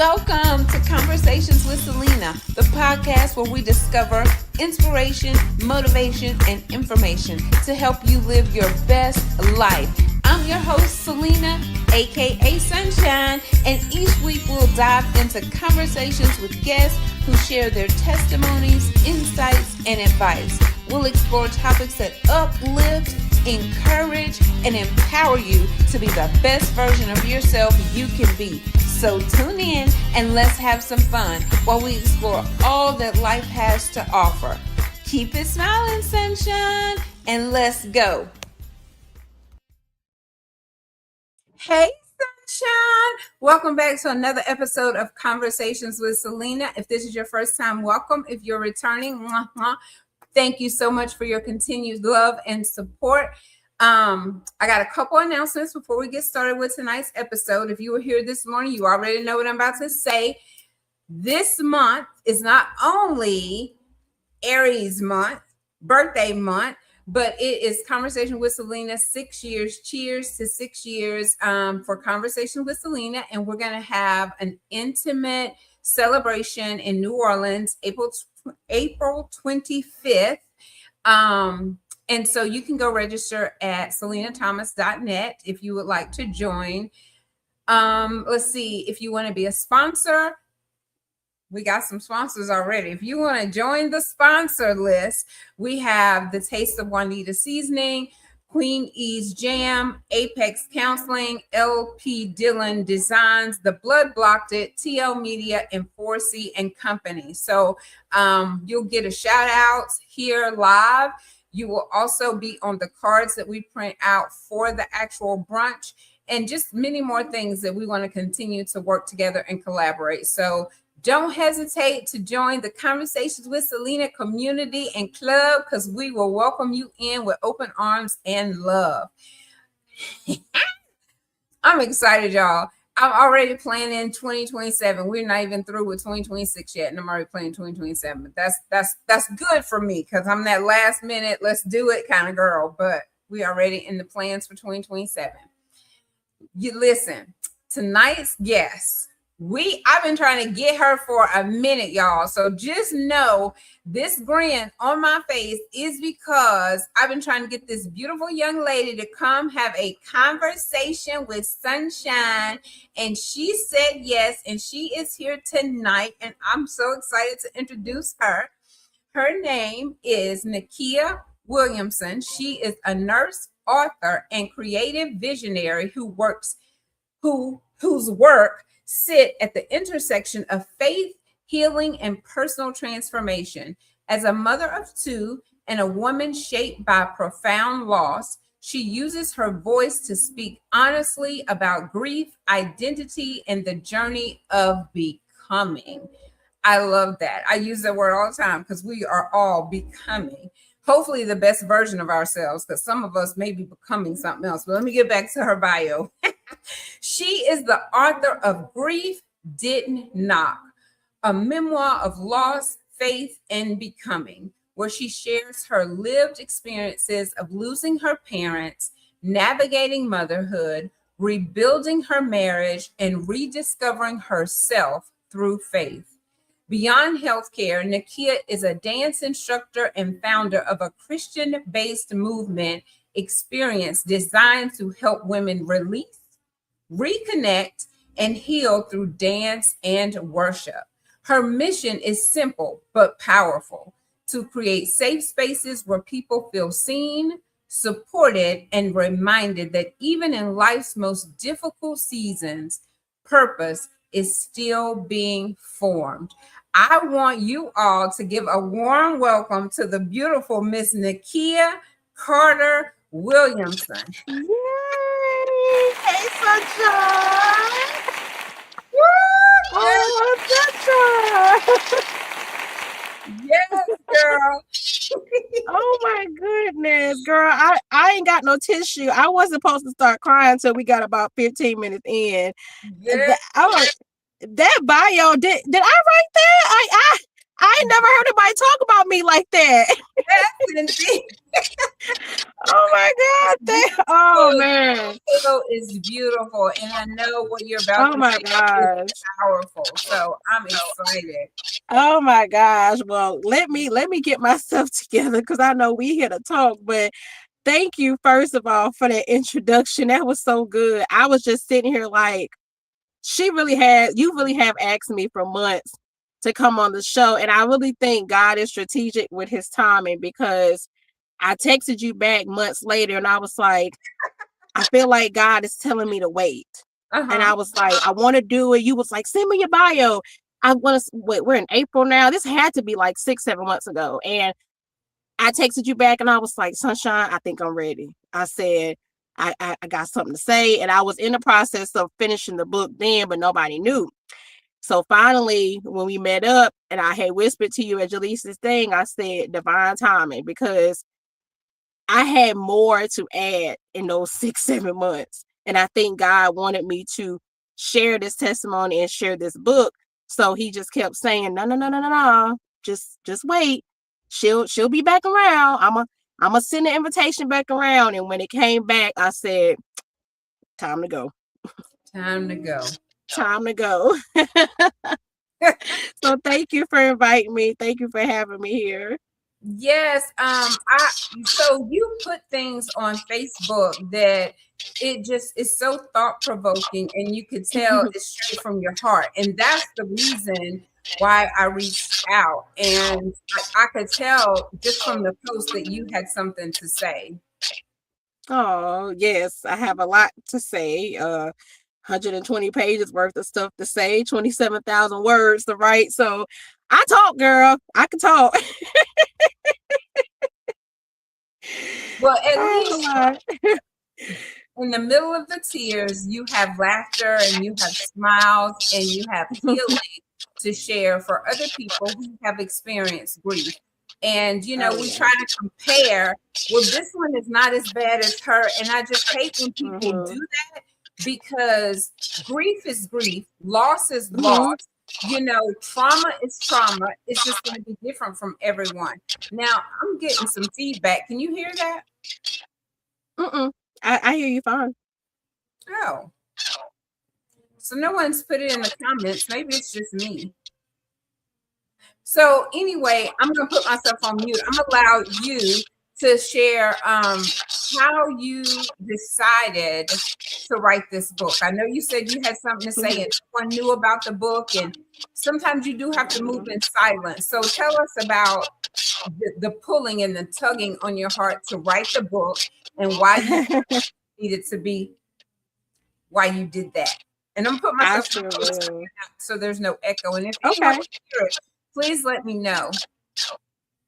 Welcome to Conversations with Celena, the podcast where we discover inspiration, motivation, and information to help you live your best life. I'm your host, Celena, aka Sunshine, and each week we'll dive into conversations with guests who share their testimonies, insights, and advice. We'll explore topics that uplift, encourage, and empower you to be the best version of yourself you can be. So tune in and let's have some fun while we explore all that life has to offer. Keep it smiling, sunshine, and let's go. Hey, sunshine. Welcome back to another episode of Conversations with Celena. If this is your first time, welcome. If you're returning, thank you so much for your continued love and support. I got a couple announcements before we get started with tonight's episode. If you were here this morning, you already know what I'm about to say. This month is not only Aries month, birthday month, but it is Conversation with Celena, 6 years. Cheers to 6 years for Conversation with Celena. And we're going to have an intimate celebration in New Orleans, April 25th. And so you can go register at selenathomas.net if you would like to join. Let's see, if you want to be a sponsor, we got some sponsors already. If you want to join the sponsor list, we have the Taste of Juanita Seasoning, Queen E's Jam, Apex Counseling, LP Dillon Designs, The Blood Blocked It, TL Media, and 4C and Company. So you'll get a shout out here live. You will also be on the cards that we print out for the actual brunch and just many more things that we want to continue to work together and collaborate. So don't hesitate to join the Conversations with Celena community and club because we will welcome you in with open arms and love. I'm excited, y'all. I'm already planning 2027. We're not even through with 2026 yet, and I'm already planning 2027. But that's good for me because I'm that last minute, let's do it kind of girl. But we already in the plans for 2027. You listen, tonight's guest. I've been trying to get her for a minute, y'all. So just know this grin on my face is because I've been trying to get this beautiful young lady to come have a conversation with Sunshine. And she said yes, and she is here tonight. And I'm so excited to introduce her. Her name is Nakia Williamson. She is a nurse, author, and creative visionary whose work sit at the intersection of faith, healing, and personal transformation. As a mother of two and a woman shaped by profound loss, she uses her voice to speak honestly about grief, identity, and the journey of becoming. I love that. I use that word all the time because we are all becoming, hopefully the best version of ourselves, because some of us may be becoming something else. But let me get back to her bio. She is the author of Grief Didn't Knock, a memoir of loss, faith, and becoming, where she shares her lived experiences of losing her parents, navigating motherhood, rebuilding her marriage, and rediscovering herself through faith. Beyond healthcare, Nakia is a dance instructor and founder of a Christian-based movement experience designed to help women release, reconnect, and heal through dance and worship. Her mission is simple but powerful: to create safe spaces where people feel seen, supported, and reminded that even in life's most difficult seasons, purpose is still being formed. I want you all to give a warm welcome to the beautiful Miss Nakia Carter Williamson. Yay! Hey, Sunshine! Woo! Oh, Sunshine! Yes, girl. Oh my goodness, girl! I ain't got no tissue. I wasn't supposed to start crying until we got about 15 minutes in. Yes. I was that bio. Did I write that? I ain't never heard anybody talk about me like that. Yes, indeed. Oh my God. Oh man. Tale is beautiful, and I know what you're about Oh to my say is gosh. powerful. So I'm excited. Oh my gosh. Well, let me get myself together because I know we here to talk, but thank you first of all for that introduction. That was so good. I was just sitting here like, you really have asked me for months to come on the show. And I really think God is strategic with his timing, because I texted you back months later and I was like, I feel like God is telling me to wait. And I was like, I want to do it. You was like, send me your bio. I want to wait. We're in April now. This had to be like 6-7 months ago. And I texted you back and I was like, Sunshine, I think I'm ready. I said, I got something to say. And I was in the process of finishing the book then, but nobody knew. So finally, when we met up and I had whispered to you at Jaleesa's thing, I said divine timing, because I had more to add in those 6-7 months. And I think God wanted me to share this testimony and share this book. So he just kept saying, no. Just wait. She'll be back around. I'm gonna send the invitation back around. And when it came back, I said, time to go. Time to go. Time to go. So thank you for inviting me. Thank you for having me here. Yes. So you put things on Facebook that it just is so thought provoking, and you could tell it's straight from your heart. And that's the reason why I reached out. And I could tell just from the post that you had something to say. Oh, yes, I have a lot to say. 120 pages worth of stuff to say, 27,000 words to write. So I talk, girl. I can talk. Well, at least in the middle of the tears, you have laughter and you have smiles and you have healing to share for other people who have experienced grief. And, we try to compare, well, this one is not as bad as her. And I just hate when people do that, because grief is grief, loss is loss. Trauma is trauma. It's just going to be different from everyone. Now, I'm getting some feedback. Can you hear that? I hear you fine. Oh. So no one's put it in the comments. Maybe it's just me. So anyway, I'm going to put myself on mute. I'm going to allow you to share how you decided to write this book. I know you said you had something to say and no one knew about the book, and sometimes you do have to move in silence. So tell us about the pulling and the tugging on your heart to write the book, and why you needed to be, why you did that. And I'm putting myself so there's no echo. And if anyone can hear it, please let me know.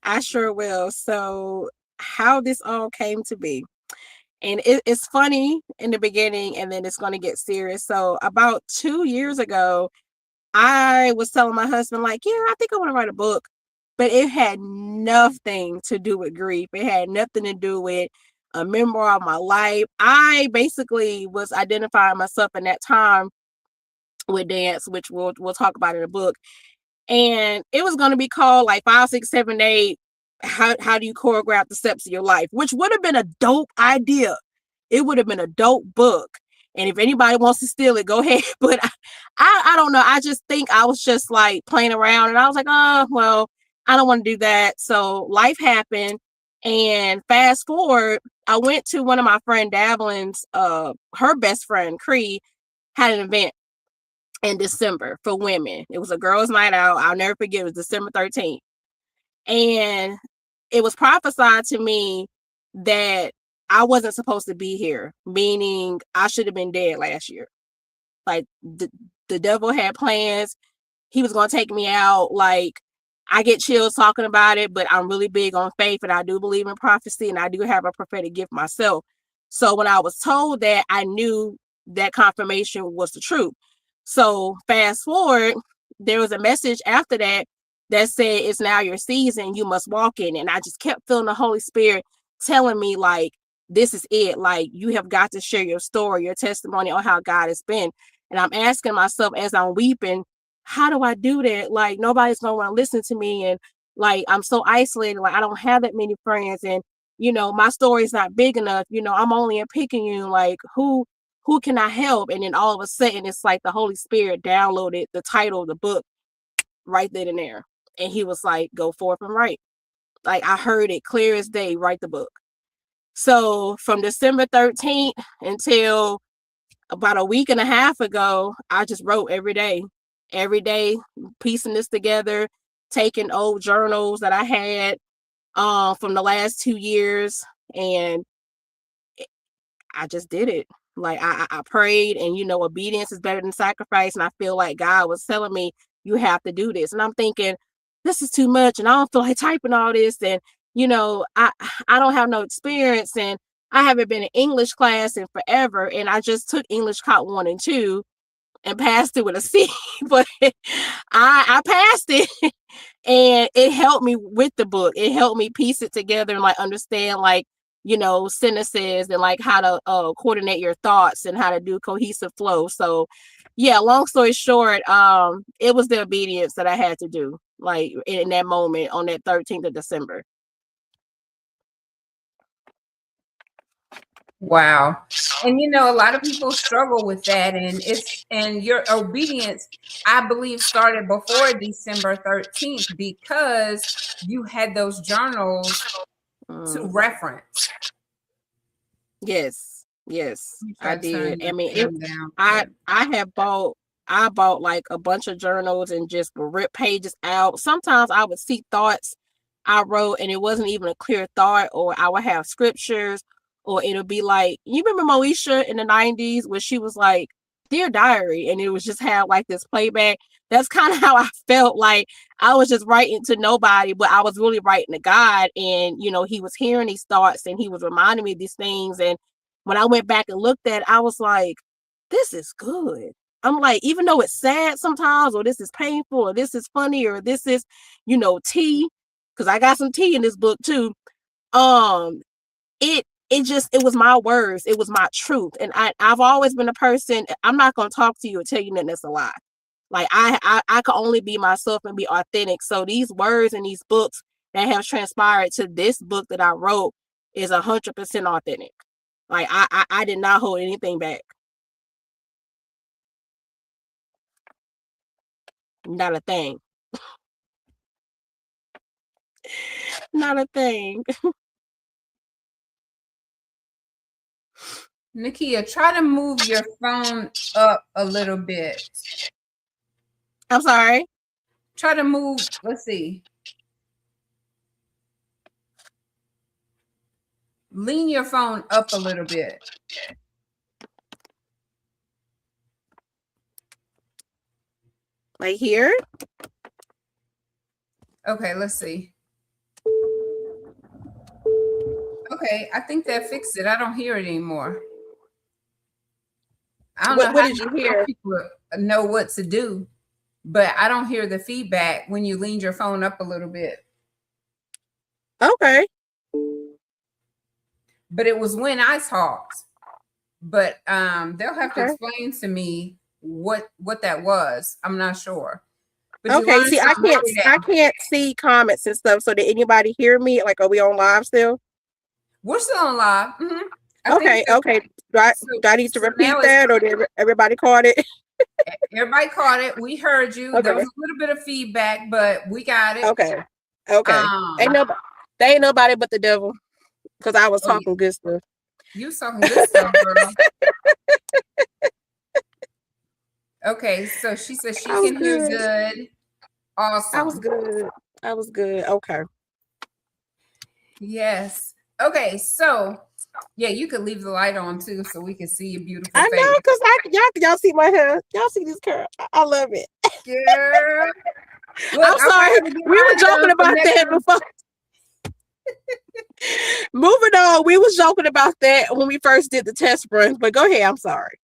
I sure will. So how this all came to be. And it's funny in the beginning, and then it's going to get serious. So about 2 years ago, I was telling my husband, like, yeah, I think I want to write a book. But it had nothing to do with grief. It had nothing to do with a memoir of my life. I basically was identifying myself in that time with dance, which we'll talk about in the book. And it was going to be called like 5, 6, 7, 8. How do you choreograph the steps of your life? Which would have been a dope idea. It would have been a dope book. And if anybody wants to steal it, go ahead. But I don't know. I just think I was just like playing around, and I was like, oh, well, I don't want to do that. So life happened. And fast forward, I went to one of my friend Davlin's, her best friend, Cree, had an event in December for women. It was a girls' night out. I'll never forget. It was December 13th. And it was prophesied to me that I wasn't supposed to be here, meaning I should have been dead last year. Like the devil had plans. He was going to take me out. Like, I get chills talking about it, but I'm really big on faith, and I do believe in prophecy, and I do have a prophetic gift myself. So when I was told that, I knew that confirmation was the truth. So fast forward, there was a message after that said, it's now your season, you must walk in. And I just kept feeling the Holy Spirit telling me, like, this is it. Like, you have got to share your story, your testimony on how God has been. And I'm asking myself as I'm weeping, how do I do that? Like, nobody's gonna want to listen to me, and like, I'm so isolated. Like, I don't have that many friends, and my story's not big enough. I'm only in Picayune. Like, who can I help? And then all of a sudden, it's like the Holy Spirit downloaded the title of the book right then and there, and He was like, "Go forth and write." Like, I heard it clear as day. Write the book. So from December 13th until about a week and a half ago, I just wrote every day, piecing this together, taking old journals that I had from the last 2 years, and I just did it. Like, I prayed, and obedience is better than sacrifice. And I feel like God was telling me, you have to do this. And I'm thinking, this is too much, and I don't feel like typing all this. And I don't have no experience, and I haven't been in English class in forever. And I just took English Cot 1 and 2 and passed it with a C, but I passed it. And it helped me with the book. It helped me piece it together and like understand sentences, and like how to coordinate your thoughts and how to do cohesive flow. So yeah, long story short, it was the obedience that I had to do, like in that moment on that 13th of December. Wow. And a lot of people struggle with that, and your obedience, I believe, started before December 13th because you had those journals to reference. Yes, I did. I mean, I bought like a bunch of journals and just rip pages out. Sometimes I would see thoughts I wrote and it wasn't even a clear thought, or I would have scriptures, or it'll be like, you remember Moesha in the 90s where she was like, Dear Diary, and it was just have like this playback. That's kind of how I felt. Like, I was just writing to nobody, but I was really writing to God. And, He was hearing these thoughts and He was reminding me of these things. And when I went back and looked at it, I was like, this is good. I'm like, even though it's sad sometimes, or this is painful, or this is funny, or this is, tea, because I got some tea in this book too. It was my words. It was my truth. And I've always been a person, I'm not going to talk to you and tell you nothing that's a lie. Like, I can only be myself and be authentic. So these words and these books that have transpired to this book that I wrote is 100% authentic. Like, I did not hold anything back. Not a thing. Not a thing. Nakia, try to move your phone up a little bit. I'm sorry. Try to move. Let's see. Lean your phone up a little bit. Like here? Okay, let's see. Okay, I think that fixed it. I don't hear it anymore. I don't know what did you hear? People know what to do, but I don't hear the feedback when you leaned your phone up a little bit. Okay. But it was when I talked. But they'll have to explain to me what that was. I'm not sure. But okay, see, I can't see comments and stuff. So did anybody hear me? Like, are we on live still? We're still on live. Mm-hmm. Okay. Do I need to repeat that, or did everybody caught it? Everybody caught it. We heard you. Okay. There was a little bit of feedback, but we got it. Okay. They ain't nobody but the devil, because I was talking good stuff. You was talking good stuff, girl. Okay, so she said she can hear good. Awesome. I was good. Okay. Yes. Okay, so yeah, you could leave the light on too, so we can see your beautiful face. I know, because y'all see my hair. Y'all see this curl. I love it. Girl. Look, I'm sorry. We were joking about that before. Moving on, we was joking about that when we first did the test runs, but go ahead. I'm sorry.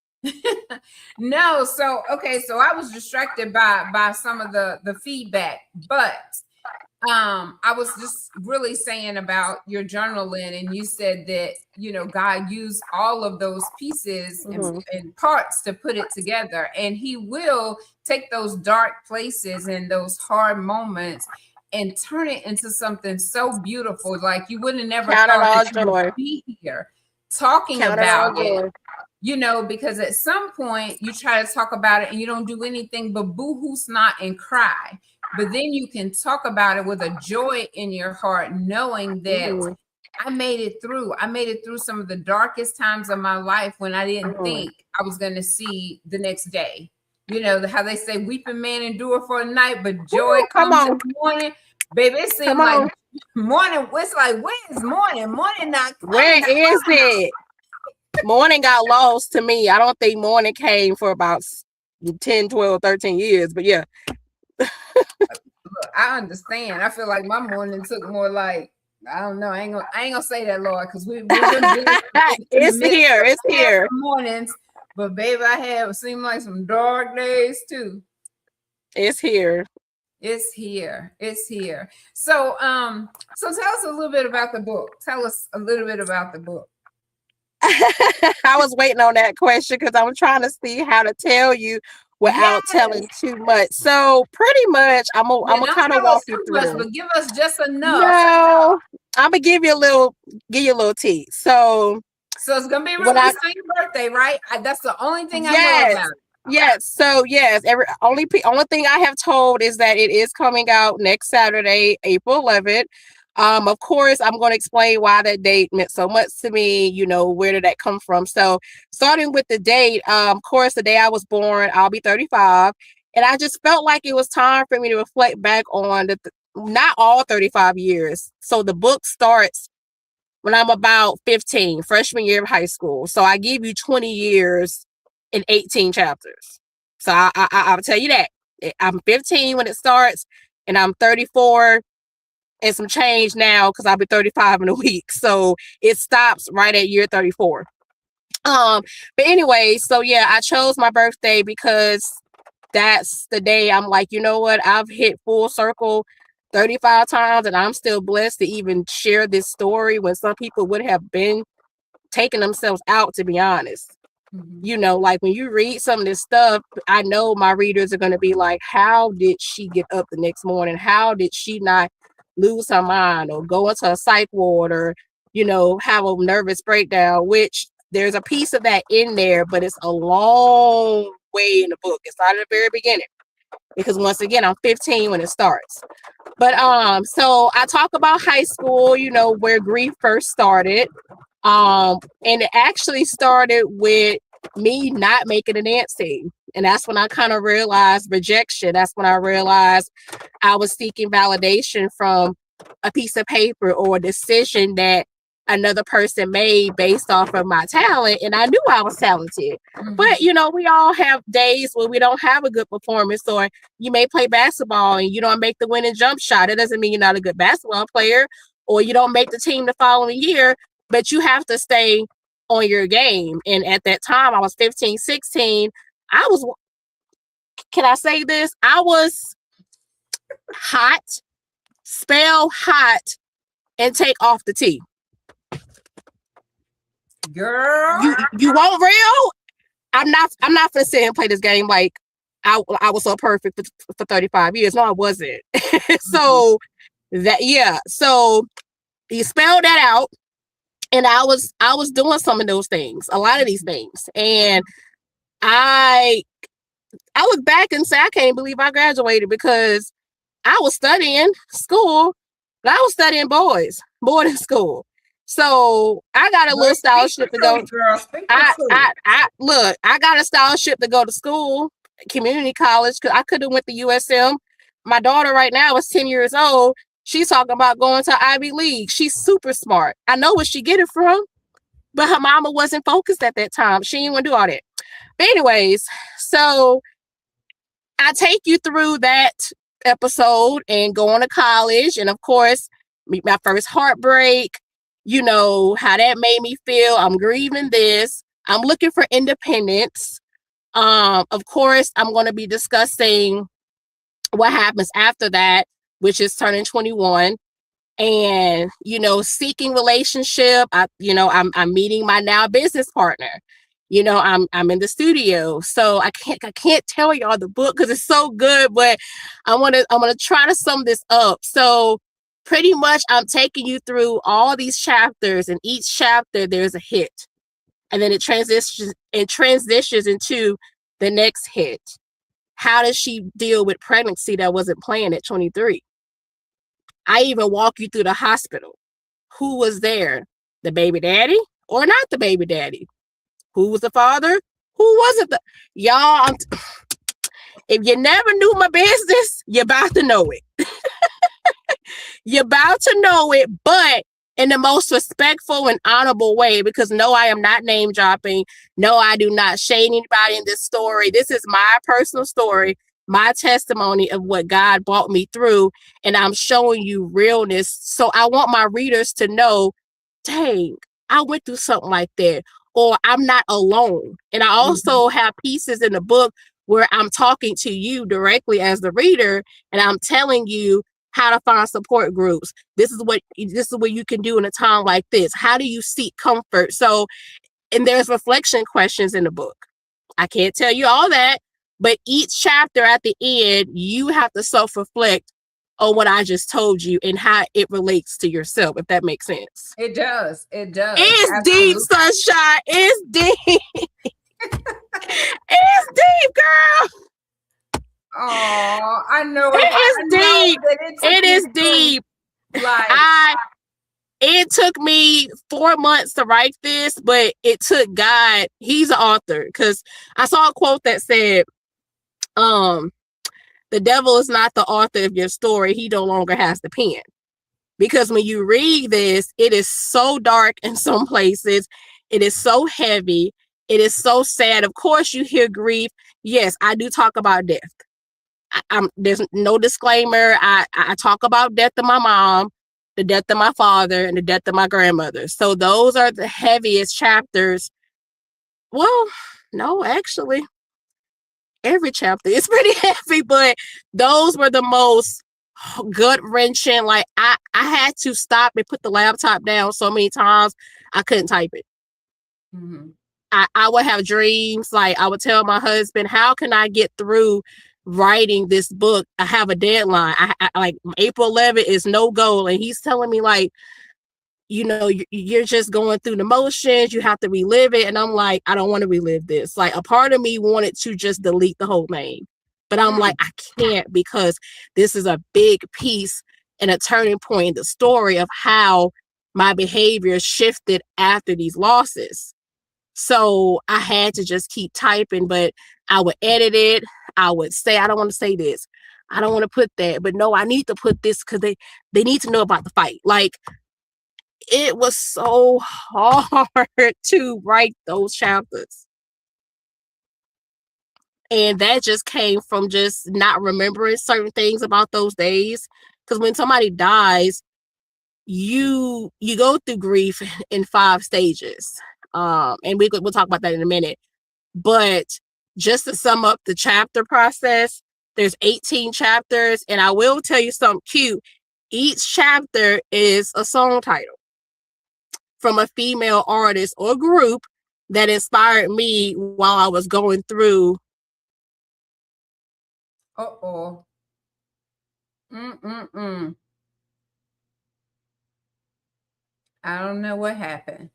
No, so I was distracted by some of the feedback, but I was just really saying about your journaling, and you said that, God used all of those pieces and parts to put it together, and he will take those dark places and those hard moments and turn it into something so beautiful. Like, you would have never Count it thought all that you joy. would be here talking Count it all about it. joy. Because at some point you try to talk about it and you don't do anything but boo-hoo, snot, and cry. But then you can talk about it with a joy in your heart, knowing that I made it through. I made it through some of the darkest times of my life when I didn't think I was going to see the next day. How they say, weeping may endure for a night, but joy comes in the morning. Baby, it seems like morning. It's like, where's morning? Morning not coming. Where is it? Morning got lost to me. I don't think morning came for about 10, 12, 13 years. But yeah. I understand. I feel like my morning took more like, I don't know. I ain't gonna say that, Lord, because we've been it's here. It's here. Mornings, but baby, I have seemed like some dark days too. It's here. It's here. It's here. So tell us a little bit about the book. Tell us a little bit about the book. I was waiting on that question because I'm trying to see how to tell you without telling too much. So pretty much, I'm gonna kind of walk you through. But give us just enough. No, I'm gonna give you a little tea. So it's gonna be around the same birthday, right? That's the only thing I know about it. Yes. So yes, only thing I have told is that it is coming out next Saturday, April 11th. Of course, I'm going to explain why that date meant so much to me. Where did that come from? So starting with the date, of course, the day I was born, I'll be 35. And I just felt like it was time for me to reflect back on not all 35 years. So the book starts when I'm about 15, freshman year of high school. So I give you 20 years in 18 chapters. So I'll tell you that. I'm 15 when it starts, and I'm 34 and some change now because I'll be 35 in a week. So it stops right at year 34. But anyway, so yeah, I chose my birthday because that's the day I'm like, you know what? I've hit full circle 35 times, and I'm still blessed to even share this story when some people would have been taking themselves out, to be honest. Like when you read some of this stuff, I know my readers are going to be like, how did she get up the next morning? How did she not lose her mind or go into a psych ward or, have a nervous breakdown, which there's a piece of that in there, but it's a long way in the book. It's not at the very beginning because once again, I'm 15 when it starts. But so I talk about high school, where grief first started. And it actually started with me not making a dance team. And that's when I kind of realized rejection. That's when I realized I was seeking validation from a piece of paper or a decision that another person made based off of my talent. And I knew I was talented. But, we all have days where we don't have a good performance, or you may play basketball and you don't make the winning jump shot. It doesn't mean you're not a good basketball player, or you don't make the team the following year, but you have to stay on your game. And at that time, I was 15, 16. Can I say this? I was hot, spell hot, and take off the T. Girl, you want real? I'm not gonna sit and play this game like I was so perfect for 35 years. No, I wasn't. So so you spell that out, and I was doing some of those things, a lot of these things, and I look back and say I can't believe I graduated because I was studying school, but I was studying boarding school. So I got a little scholarship to go. I got a scholarship to go to school, community college, because I could have went to USM. My daughter right now is 10 years old. She's talking about going to Ivy League. She's super smart. I know where she get it from, but her mama wasn't focused at that time. She didn't want to do all that. But anyways, so I take you through that episode and going to college, and of course, my first heartbreak, how that made me feel. I'm grieving this. I'm looking for independence. Of course, I'm going to be discussing what happens after that. which is turning 21. And, seeking relationship. I'm meeting my now business partner. I'm in the studio. So I can't tell y'all the book because it's so good, but I'm gonna try to sum this up. So pretty much I'm taking you through all these chapters, and each chapter there's a hit. And then it transitions into the next hit. How does she deal with pregnancy that wasn't planned at 23? I even walk you through the hospital. Who was there? The baby daddy or not the baby daddy? Who was the father? Who wasn't the... Y'all, if you never knew my business, you're about to know it. You're about to know it, but in the most respectful and honorable way, because no, I am not name dropping. No, I do not shame anybody in this story. This is my personal story, my testimony of what God brought me through, and I'm showing you realness. So I want my readers to know, dang, I went through something like that, or I'm not alone. And I also have pieces in the book where I'm talking to you directly as the reader, and I'm telling you how to find support groups. This is what you can do in a time like this. How do you seek comfort? So, and there's reflection questions in the book. I can't tell you all that, but each chapter at the end, you have to self-reflect on what I just told you and how it relates to yourself, if that makes sense. It does. It does. It's Absolutely. deep, Sunshine. It's deep. It's deep, girl. Oh, I know it. It is deep. It is deep. Like, it took me 4 months to write this, but it took God. He's an author, because I saw a quote that said, the devil is not the author of your story. He no longer has the pen. Because when you read this, it is so dark in some places. It is so heavy. It is so sad. Of course, you hear grief. Yes, I do talk about death. There's no disclaimer. I talk about death of my mom, the death of my father, and the death of my grandmother. So those are the heaviest chapters. Well, no, actually, every chapter is pretty heavy, but those were the most gut-wrenching. Like, I had to stop and put the laptop down so many times I couldn't type it. I would have dreams. Like, I would tell my husband, how can I get through writing this book? I have a deadline. I like April 11th is no goal, and he's telling me, like, you're just going through the motions. You have to relive it. And I'm like, I don't want to relive this. Like, a part of me wanted to just delete the whole thing, but I'm like, I can't, because this is a big piece and a turning point in the story of how my behavior shifted after these losses. So I had to just keep typing, but I would edit it. I would say, I don't want to say this. I don't want to put that, but no, I need to put this because they need to know about the fight. Like, it was so hard to write those chapters. And that just came from just not remembering certain things about those days. Because when somebody dies, you go through grief in 5 stages. And we'll talk about that in a minute. But just to sum up the chapter process, there's 18 chapters. And I will tell you something cute. Each chapter is a song title from a female artist or group that inspired me while I was going through. I don't know what happened.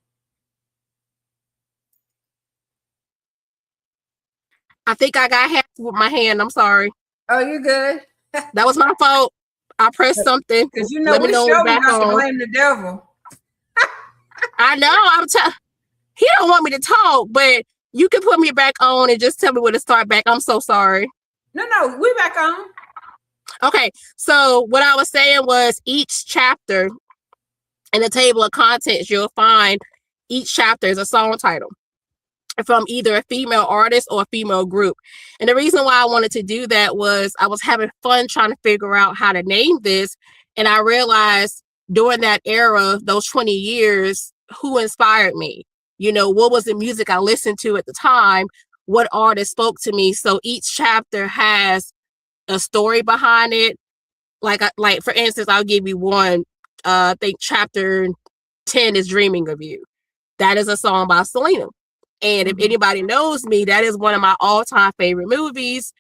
I think I got hacked with my hand. I'm sorry. Oh, you're good. That was my fault. I pressed something. Because we sure not to blame the devil. I know. He don't want me to talk, but you can put me back on and just tell me when to start back. I'm so sorry. No, we're back on. Okay, so what I was saying was each chapter in the table of contents, you'll find each chapter is a song title from either a female artist or a female group. And the reason why I wanted to do that was I was having fun trying to figure out how to name this. And I realized during that era, those 20 years, who inspired me? What was the music I listened to at the time? What artist spoke to me? So each chapter has a story behind it, like for instance, I'll give you one. I think chapter 10 is Dreaming of You. That is a song by Celena. And if anybody knows me, that is one of my all-time favorite movies.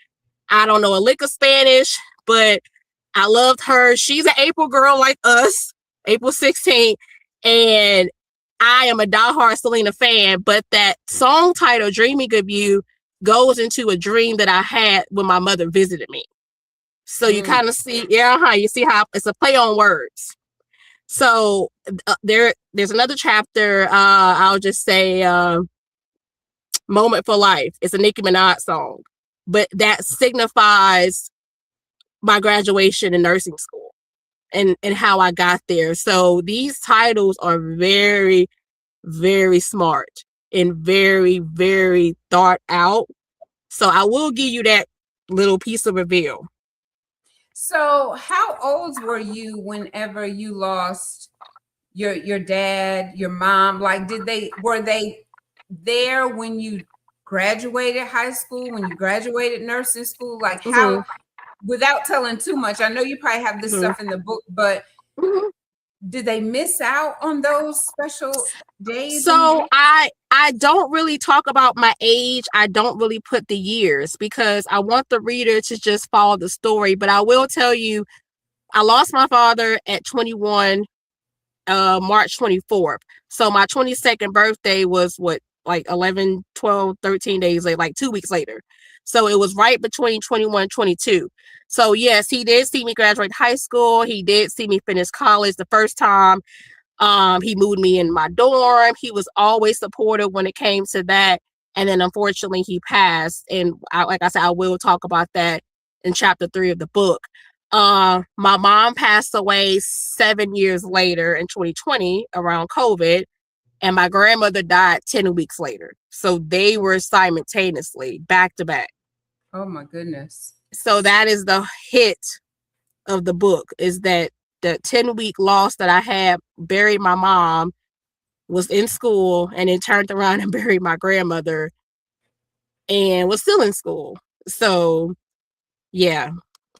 I don't know a lick of Spanish, but I loved her. She's an April girl like us, April 16th. And I am a diehard Celena fan, but that song title, Dreaming of You, goes into a dream that I had when my mother visited me. So you kind of see, you see how it's a play on words. So there's another chapter, I'll just say Moment for Life. It's a Nicki Minaj song, but that signifies my graduation in nursing school and how I got there. So these titles are very, very smart and very, very thought out. So I will give you that little piece of reveal. So how old were you whenever you lost your dad, your mom? Like, were they there when you graduated high school, when you graduated nursing school? Like, how, without telling too much, I know you probably have this stuff in the book, but did they miss out on those special days? So I don't really talk about my age. I don't really put the years because I want the reader to just follow the story. But I will tell you, I lost my father at 21, March 24th. So my 22nd birthday was what, like 11, 12, 13 days later, like 2 weeks later. So it was right between 21 and 22. So yes, he did see me graduate high school. He did see me finish college the first time. He moved me in my dorm. He was always supportive when it came to that. And then unfortunately he passed. And like I said, I will talk about that in chapter 3 of the book. My mom passed away 7 years later in 2020 around COVID. And my grandmother died 10 weeks later. So they were simultaneously back to back. Oh my goodness. So that is the hit of the book, is that the 10-week loss that I had, buried my mom, was in school, and then turned around and buried my grandmother and was still in school. So yeah,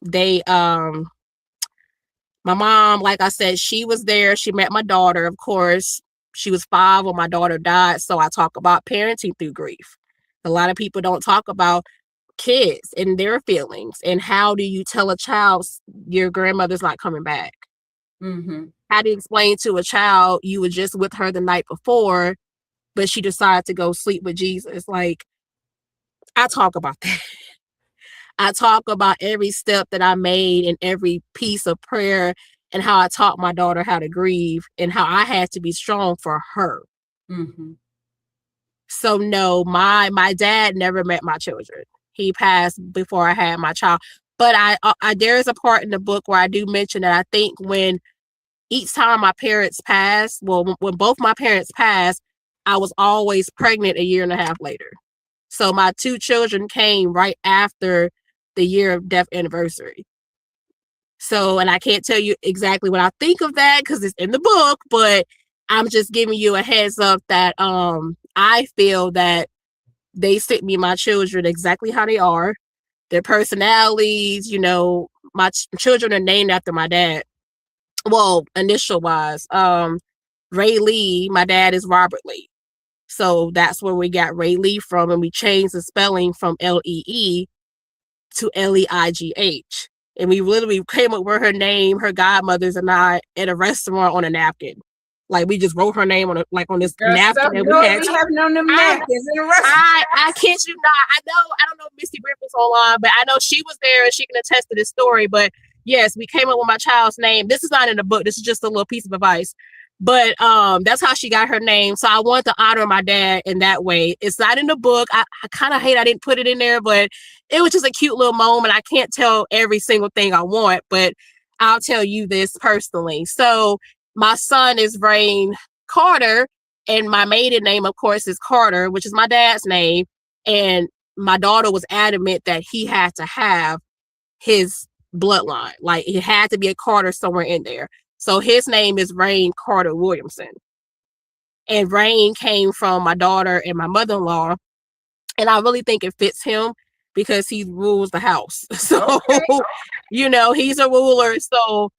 they my mom, like I said, she was there. She met my daughter, of course. She was 5 when my daughter died. So I talk about parenting through grief. A lot of people don't talk about kids and their feelings, and how do you tell a child your grandmother's not coming back? How do you explain to a child you were just with her the night before, but she decided to go sleep with Jesus? Like, I talk about that. I talk about every step that I made and every piece of prayer, and how I taught my daughter how to grieve and how I had to be strong for her. So no, my dad never met my children. He passed before I had my child. But I there is a part in the book where I do mention that I think when each time my parents passed, well, when both my parents passed, I was always pregnant a year and a half later. So my 2 children came right after the year of death anniversary. So, and I can't tell you exactly what I think of that because it's in the book, but I'm just giving you a heads up that I feel that they sent me my children exactly how they are. Their personalities, my children are named after my dad. Well, initial wise, Ray Lee, my dad is Robert Lee. So that's where we got Ray Lee from, and we changed the spelling from Lee to Leigh. And we literally came up with her name, her godmothers and I, at a restaurant on a napkin. Like, we just wrote her name on this napkin. And we have known them napkins in a restaurant. I kid you not. I don't know if Misty Griffin's online, but I know she was there and she can attest to this story. But yes, we came up with my child's name. This is not in the book. This is just a little piece of advice. But that's how she got her name. So I wanted to honor my dad in that way. It's not in the book. I kind of hate I didn't put it in there, but it was just a cute little moment. I can't tell every single thing I want, but I'll tell you this personally. So my son is Rain Carter, and my maiden name, of course, is Carter, which is my dad's name. And my daughter was adamant that he had to have his bloodline. Like, it had to be a Carter somewhere in there. So his name is Rain Carter Williamson. And Rain came from my daughter and my mother-in-law. And I really think it fits him because he rules the house. So He's a ruler. So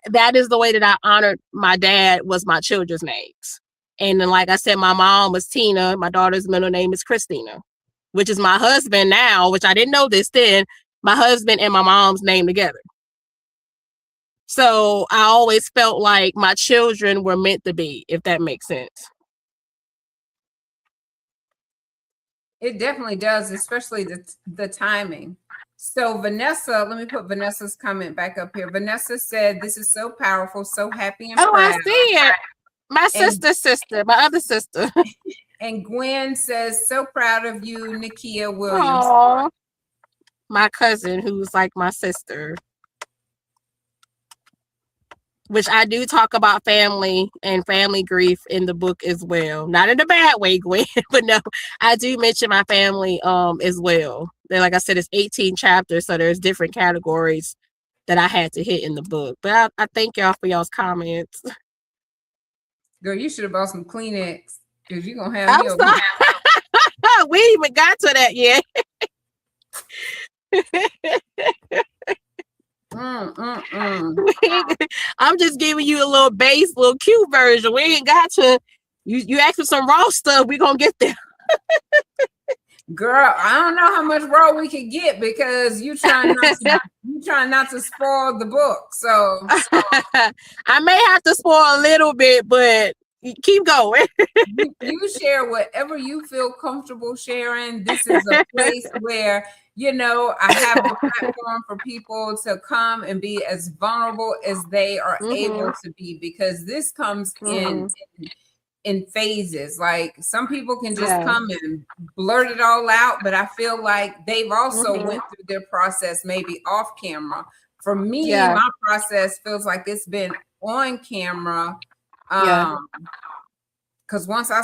that is the way that I honored my dad, was my children's names. And then, like I said, my mom was Tina. My daughter's middle name is Christina, which is my husband now, which I didn't know this then. My husband and my mom's name together. So I always felt like my children were meant to be, if that makes sense. It definitely does, especially the timing. So Vanessa, let me put Vanessa's comment back up here. Vanessa said, "This is so powerful, so happy and proud." I see it. My sister, my other sister. And Gwen says, "So proud of you, Nakia Williams." Aww. My cousin, who's like my sister. Which I do talk about family and family grief in the book as well. Not in a bad way, Gwen, but no, I do mention my family as well. Then, like I said, it's 18 chapters, so there's different categories that I had to hit in the book. But I thank y'all for y'all's comments. Girl, you should have bought some Kleenex, because you're going to have me over. We ain't even got to that yet. I'm just giving you a little base, little cute version. We ain't got to. You ask for some raw stuff, we gonna get there. Girl, I don't know how much raw we can get, because you trying not to spoil the book. So I may have to spoil a little bit, but keep going. you share whatever you feel comfortable sharing. This is a place where, I have a platform for people to come and be as vulnerable as they are able to be, because this comes in phases. Like, some people can just come and blurt it all out, but I feel like they've also went through their process maybe off camera. For me, my process feels like it's been on camera. Because once I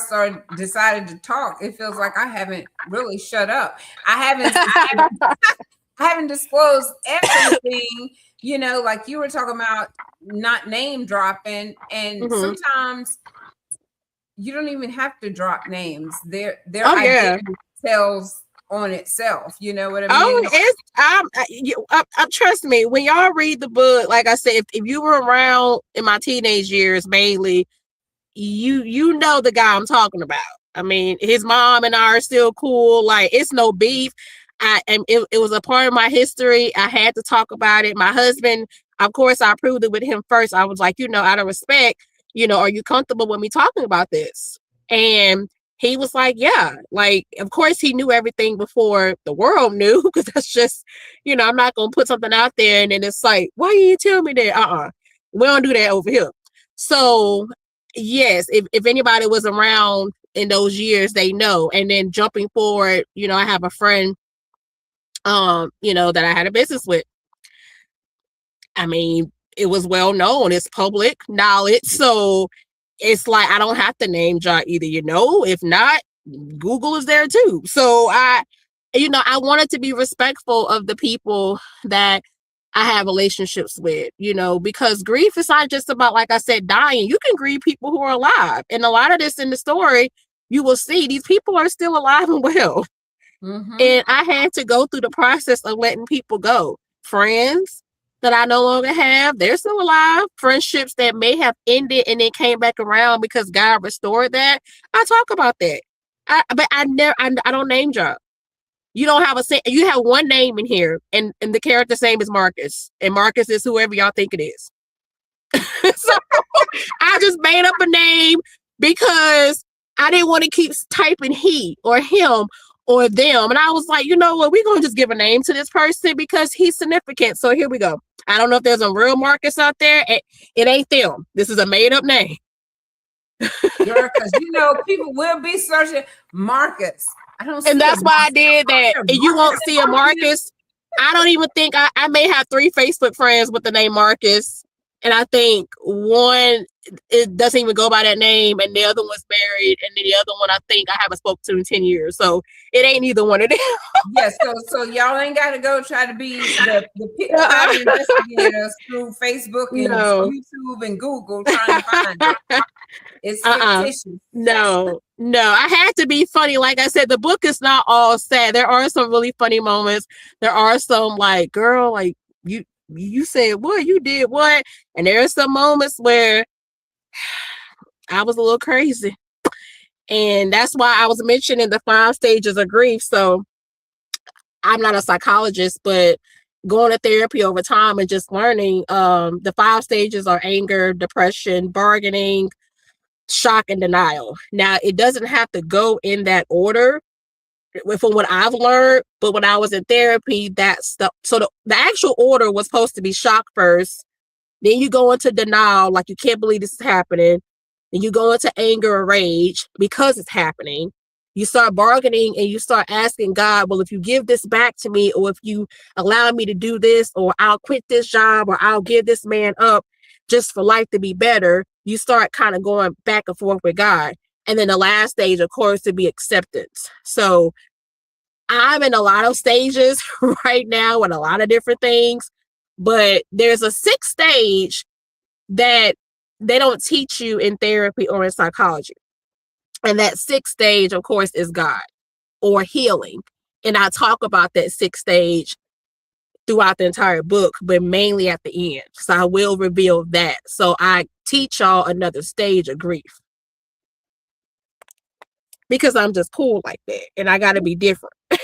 decided to talk, it feels like I haven't really shut up. I haven't disclosed everything, like you were talking about, not name dropping. And sometimes you don't even have to drop names. Their identity tells on itself. You know what I mean? Trust me, when y'all read the book, like I said, if you were around in my teenage years, mainly, you know the guy I'm talking about. I mean, his mom and I are still cool. Like, it's no beef. It was a part of my history. I had to talk about it. My husband, of course, I approved it with him first. I was like, out of respect, are you comfortable with me talking about this? And he was like, yeah. Like, of course, he knew everything before the world knew, because that's just, I'm not going to put something out there and then it's like, why you didn't tell me that? We don't do that over here. So yes, if anybody was around in those years, they know. And then jumping forward, I have a friend, that I had a business with. I mean, it was well known. It's public knowledge. So it's like, I don't have to name drop either, if not, Google is there too. So I wanted to be respectful of the people that I have relationships with, because grief is not just about, like I said, dying. You can grieve people who are alive. And a lot of this in the story, you will see these people are still alive and well. And I had to go through the process of letting people go. Friends that I no longer have, they're still alive. Friendships that may have ended and then came back around because God restored that. I talk about that. But I don't name drop. You don't have you have one name in here, and the character's name is Marcus, and Marcus is whoever y'all think it is. So I just made up a name because I didn't want to keep typing he or him or them. And I was like, you know what? We're going to just give a name to this person because he's significant. So here we go. I don't know if there's a real Marcus out there. It ain't them. This is a made up name. Girl, because people will be searching Marcus. And that's why I did that. And you won't see a Marcus. I don't even think I may have 3 Facebook friends with the name Marcus. And I think one, it doesn't even go by that name. And the other one's married. And then the other one, I think I haven't spoken to in 10 years. So it ain't either one of them. Yes. So y'all ain't got to go try to be the investigators through Facebook and YouTube and Google trying to find it. It's fictitious. No. I had to be funny. Like I said, the book is not all sad. There are some really funny moments. There are some like, girl, like You said what? You did what? And there are some moments where I was a little crazy. And that's why I was mentioning the 5 stages of grief. So I'm not a psychologist, but going to therapy over time and just learning the 5 stages are anger, depression, bargaining, shock, and denial. Now, it doesn't have to go in that order from what I've learned, but when I was in therapy, the actual order was supposed to be shock first. Then you go into denial, like you can't believe this is happening. Then you go into anger or rage because it's happening. You start bargaining and you start asking God, well, if you give this back to me, or if you allow me to do this, or I'll quit this job, or I'll give this man up just for life to be better, you start kind of going back and forth with God. And then the last stage, of course, to be acceptance. So I'm in a lot of stages right now with a lot of different things, but there's a 6th stage that they don't teach you in therapy or in psychology. And that 6th stage, of course, is God or healing. And I talk about that 6th stage throughout the entire book, but mainly at the end. So I will reveal that. So I teach y'all another stage of grief because I'm just cool like that. And I got to be different. Give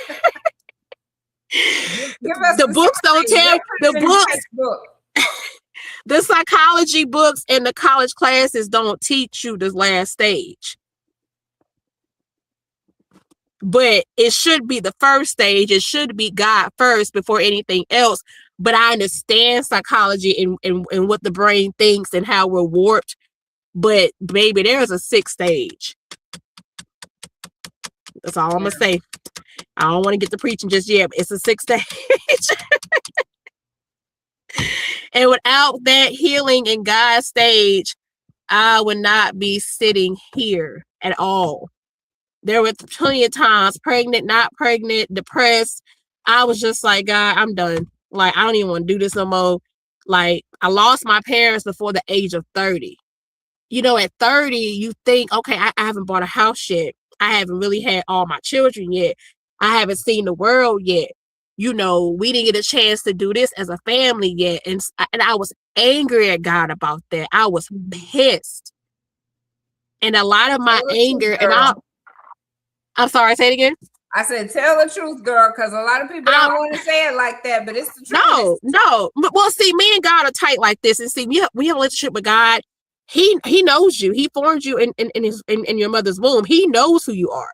us The books don't tell the books. The psychology books and the college classes don't teach you the last stage. But it should be the first stage. It should be God first before anything else. But I understand psychology and what the brain thinks and how we're warped. But baby, there's a 6th stage. That's all I'm going to say. I don't want to get to preaching just yet, but it's a 6th stage. And without that healing in God's stage, I would not be sitting here at all. There were plenty of times, pregnant, not pregnant, depressed. I was just like, God, I'm done. Like, I don't even want to do this no more. Like, I lost my parents before the age of 30. You know, at 30, you think, okay, I haven't bought a house yet. I haven't really had all my children yet. I haven't seen the world yet. You know, we didn't get a chance to do this as a family yet. And I was angry at God about that. I was pissed. And a lot of my anger, and I'm sorry, say it again. I said, tell the truth, girl, because a lot of people don't want to say it like that, but it's the truth. No. Well, see, me and God are tight like this. And see, we have a relationship with God. He knows you. He formed you in your mother's womb. He knows who you are.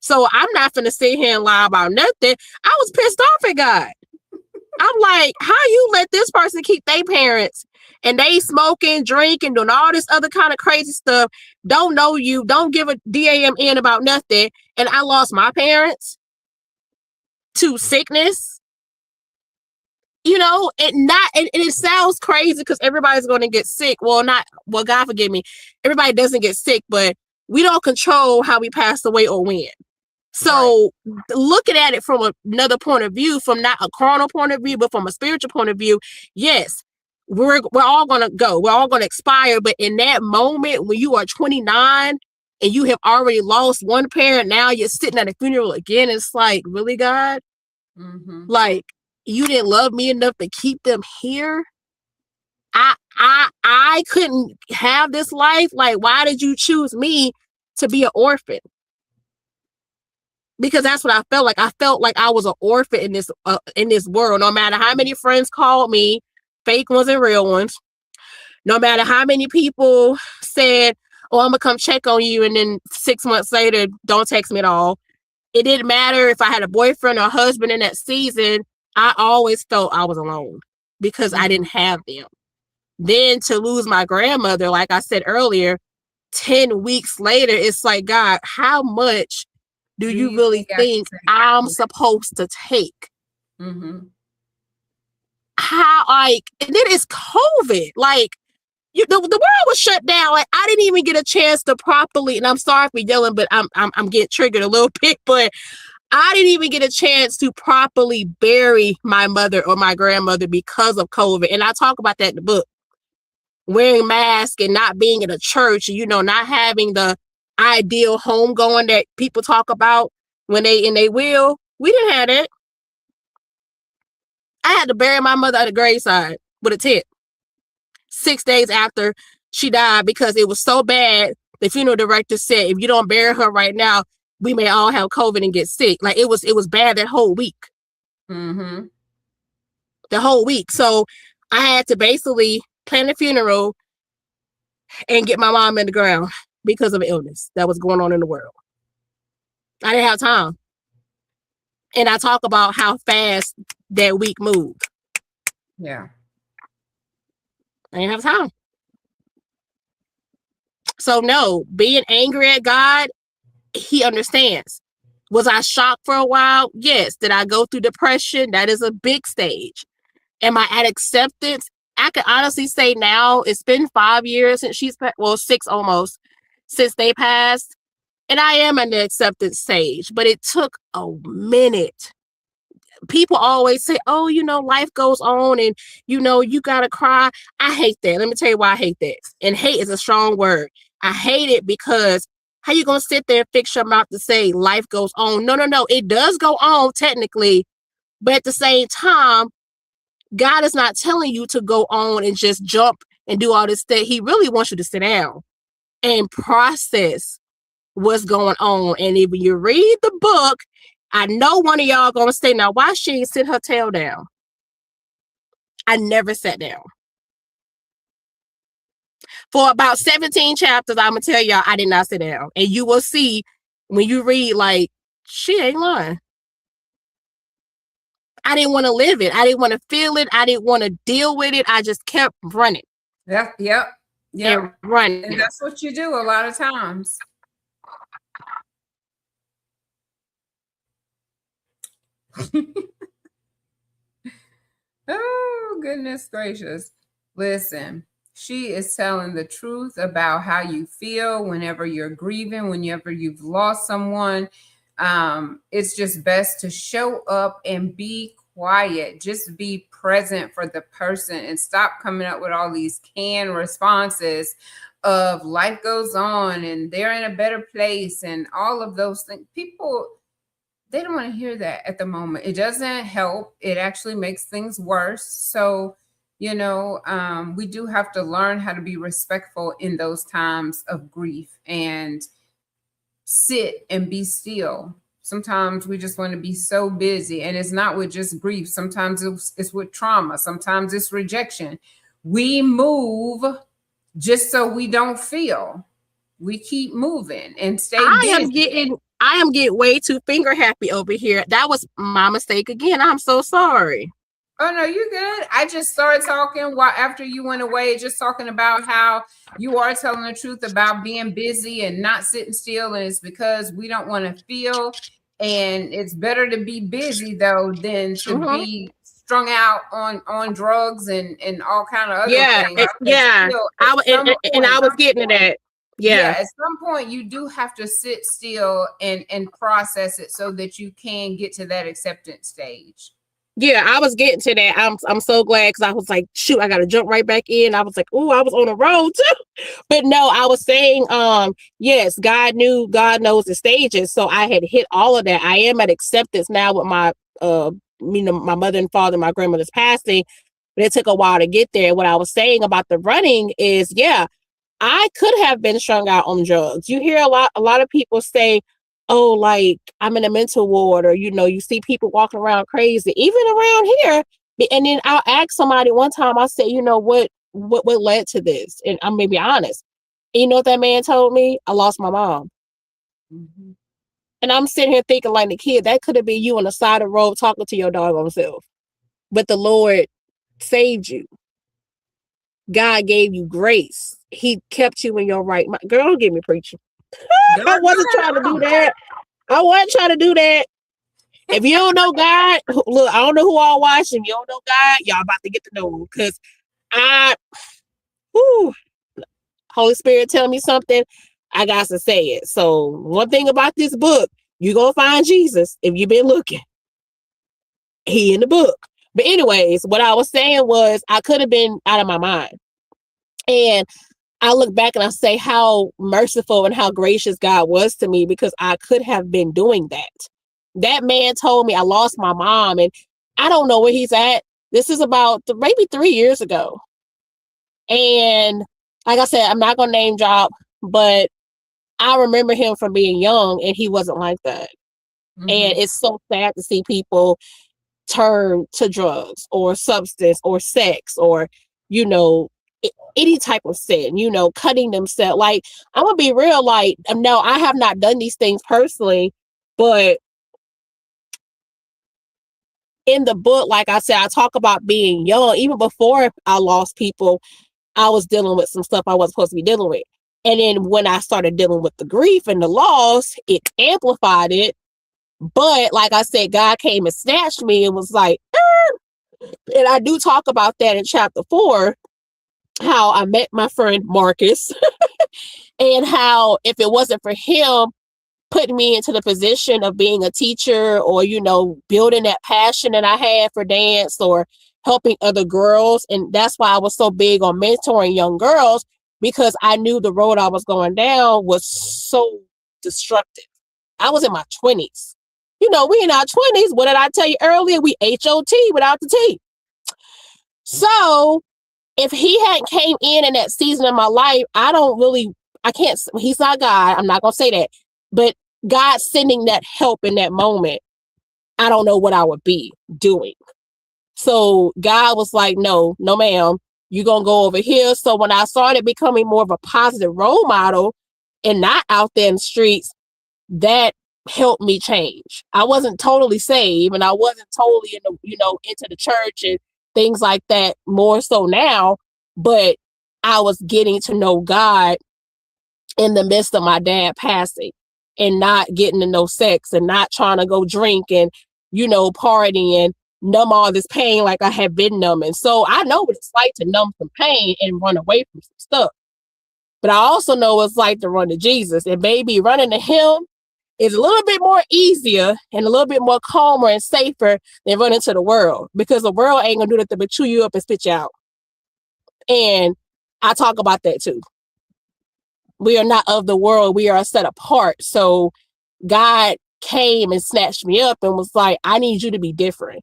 So I'm not going to sit here and lie about nothing. I was pissed off at God. I'm like, how you let this person keep their parents and they smoking, drinking, doing all this other kind of crazy stuff, don't know you, don't give a damn about nothing, and I lost my parents to sickness. You know, and it sounds crazy because everybody's going to get sick. Well, God forgive me. Everybody doesn't get sick, but we don't control how we pass away or when. So looking at it from another point of view, from not a carnal point of view, but from a spiritual point of view, yes, we're all going to go. We're all going to expire. But in that moment, when you are 29 and you have already lost one parent, now you're sitting at a funeral again. It's like, really, God? Mm-hmm. Like, you didn't love me enough to keep them here? I couldn't have this life. Like, why did you choose me to be an orphan? Because that's what I felt like. I felt like I was an orphan in this world. No matter how many friends called me, fake ones and real ones. No matter how many people said, "Oh, I'm gonna come check on you," and then 6 months later, don't text me at all. It didn't matter if I had a boyfriend or a husband in that season. I always felt I was alone because I didn't have them. Then to lose my grandmother, like I said earlier, 10 weeks later, it's like, God, how much do you really think I'm supposed to take? Mm-hmm. How, like, and then it's COVID. Like, the world was shut down. Like, I didn't even get a chance to properly, and I'm sorry for yelling, but I'm getting triggered a little bit, but I didn't even get a chance to properly bury my mother or my grandmother because of COVID. And I talk about that in the book. Wearing masks and not being in a church, you know, not having the ideal homegoing that people talk about when they in their will. We didn't have it. I I had to bury my mother at the graveside with a tent 6 days after she died because it was so bad. The funeral director said, if you don't bury her right now, we may all have COVID and get sick. Like it was bad that whole week. Mm-hmm. The whole week. So I had to basically plan the funeral and get my mom in the ground because of an illness that was going on in the world. I didn't have time. And I talk about how fast that week moved. Yeah. I didn't have time. So no, being angry at God, he understands. Was I shocked for a while? Yes. Did I go through depression? That is a big stage. Am I at acceptance? I can honestly say now it's been 5 years since 6 almost, since they passed. And I am in the acceptance stage, but it took a minute. People always say, oh, life goes on and, you got to cry. I hate that. Let me tell you why I hate that. And hate is a strong word. I hate it because how you going to sit there and fix your mouth to say life goes on? No. It does go on technically. But at the same time, God is not telling you to go on and just jump and do all this stuff. He really wants you to sit down and process what's going on. And if you read the book, I know one of y'all gonna say, now why she ain't sit her tail down? I never sat down. For about 17 chapters, I'm gonna tell y'all I did not sit down. And you will see when you read, like, she ain't lying. I didn't want to live it. I didn't want to feel it. I didn't want to deal with it. I just kept running. Yep. And running. And that's what you do a lot of times. Oh, goodness gracious. Listen, she is telling the truth about how you feel whenever you're grieving, whenever you've lost someone. It's just best to show up and be quiet. Just be present for the person and stop coming up with all these canned responses of life goes on and they're in a better place and all of those things. People, they don't want to hear that at the moment. It doesn't help. It actually makes things worse. So, we do have to learn how to be respectful in those times of grief and sit and be still. Sometimes we just want to be so busy, and it's not with just grief. Sometimes it's with trauma. Sometimes it's rejection. We move just so we don't feel. We keep moving and stay busy. I am getting way too finger happy over here. That was my mistake again. I'm so sorry. Oh, no, you're good. I just started talking after you went away, just talking about how you are telling the truth about being busy and not sitting still. And it's because we don't want to feel. And it's better to be busy, though, than to be strung out on drugs and all kind of other things. I was getting to that. Yeah, at some point you do have to sit still and process it so that you can get to that acceptance stage. Yeah, I was getting to that. I'm so glad because I was like, shoot, I got to jump right back in. I was like, oh, I was on the road too. But no, I was saying, yes, God knows the stages. So I had hit all of that. I am at acceptance now with my, my mother and father, my grandmother's passing. But it took a while to get there. What I was saying about the running is, I could have been strung out on drugs. You hear a lot of people say, oh, like I'm in a mental ward, or, you see people walking around crazy, even around here. And then I'll ask somebody one time, I said, what led to this? And I'm maybe honest. And you know what that man told me? I lost my mom. Mm-hmm. And I'm sitting here thinking like the kid, that could have been you on the side of the road talking to your doggone self. But the Lord saved you. God gave you grace. He kept you in your right mind. Girl, don't get me preaching. I wasn't trying to do that. I wasn't trying to do that. If you don't know God, look, I don't know who all watching. If you don't know God, y'all about to get to know him. Because Holy Spirit tell me something, I got to say it. So one thing about this book, you're going to find Jesus if you've been looking. He in the book. But anyways, what I was saying was I could have been out of my mind. And I look back and I say how merciful and how gracious God was to me, because I could have been doing that. That man told me I lost my mom and I don't know where he's at. This is about maybe 3 years ago. And like I said, I'm not going to name drop, but I remember him from being young and he wasn't like that. And Mm-hmm. it's so sad to see people turn to drugs or substance or sex or, you know, any type of sin, you know, cutting themselves. Like, I'm going to be real. Like, no, I have not done these things personally, but in the book, like I said, I talk about being young. Even before I lost people, I was dealing with some stuff I wasn't supposed to be dealing with. And then when I started dealing with the grief and the loss, it amplified it. But like I said, God came and snatched me and was like, and I do talk about that in chapter 4, how I met my friend Marcus and how if it wasn't for him putting me into the position of being a teacher or, you know, building that passion that I had for dance or helping other girls. And that's why I was so big on mentoring young girls, because I knew the road I was going down was so destructive. I was in my 20s. You know, we in our 20s. What did I tell you earlier? We HOT without the T. So if he hadn't came in that season of my life, I can't, he's not God. I'm not going to say that. But God sending that help in that moment, I don't know what I would be doing. So God was like, no, ma'am, you're going to go over here. So when I started becoming more of a positive role model and not out there in the streets, that helped me change. I wasn't totally saved and I wasn't totally into the church and things like that, more so now, but I was getting to know God in the midst of my dad passing and not getting to know sex and not trying to go drink and, party and numb all this pain like I had been numbing. So I know what it's like to numb some pain and run away from some stuff. But I also know what it's like to run to Jesus. And maybe running to him is a little bit more easier and a little bit more calmer and safer than running to the world, because the world ain't gonna do nothing but chew you up and spit you out. And I talk about that too. We are not of the world. We are set apart. So God came and snatched me up and was like, I need you to be different.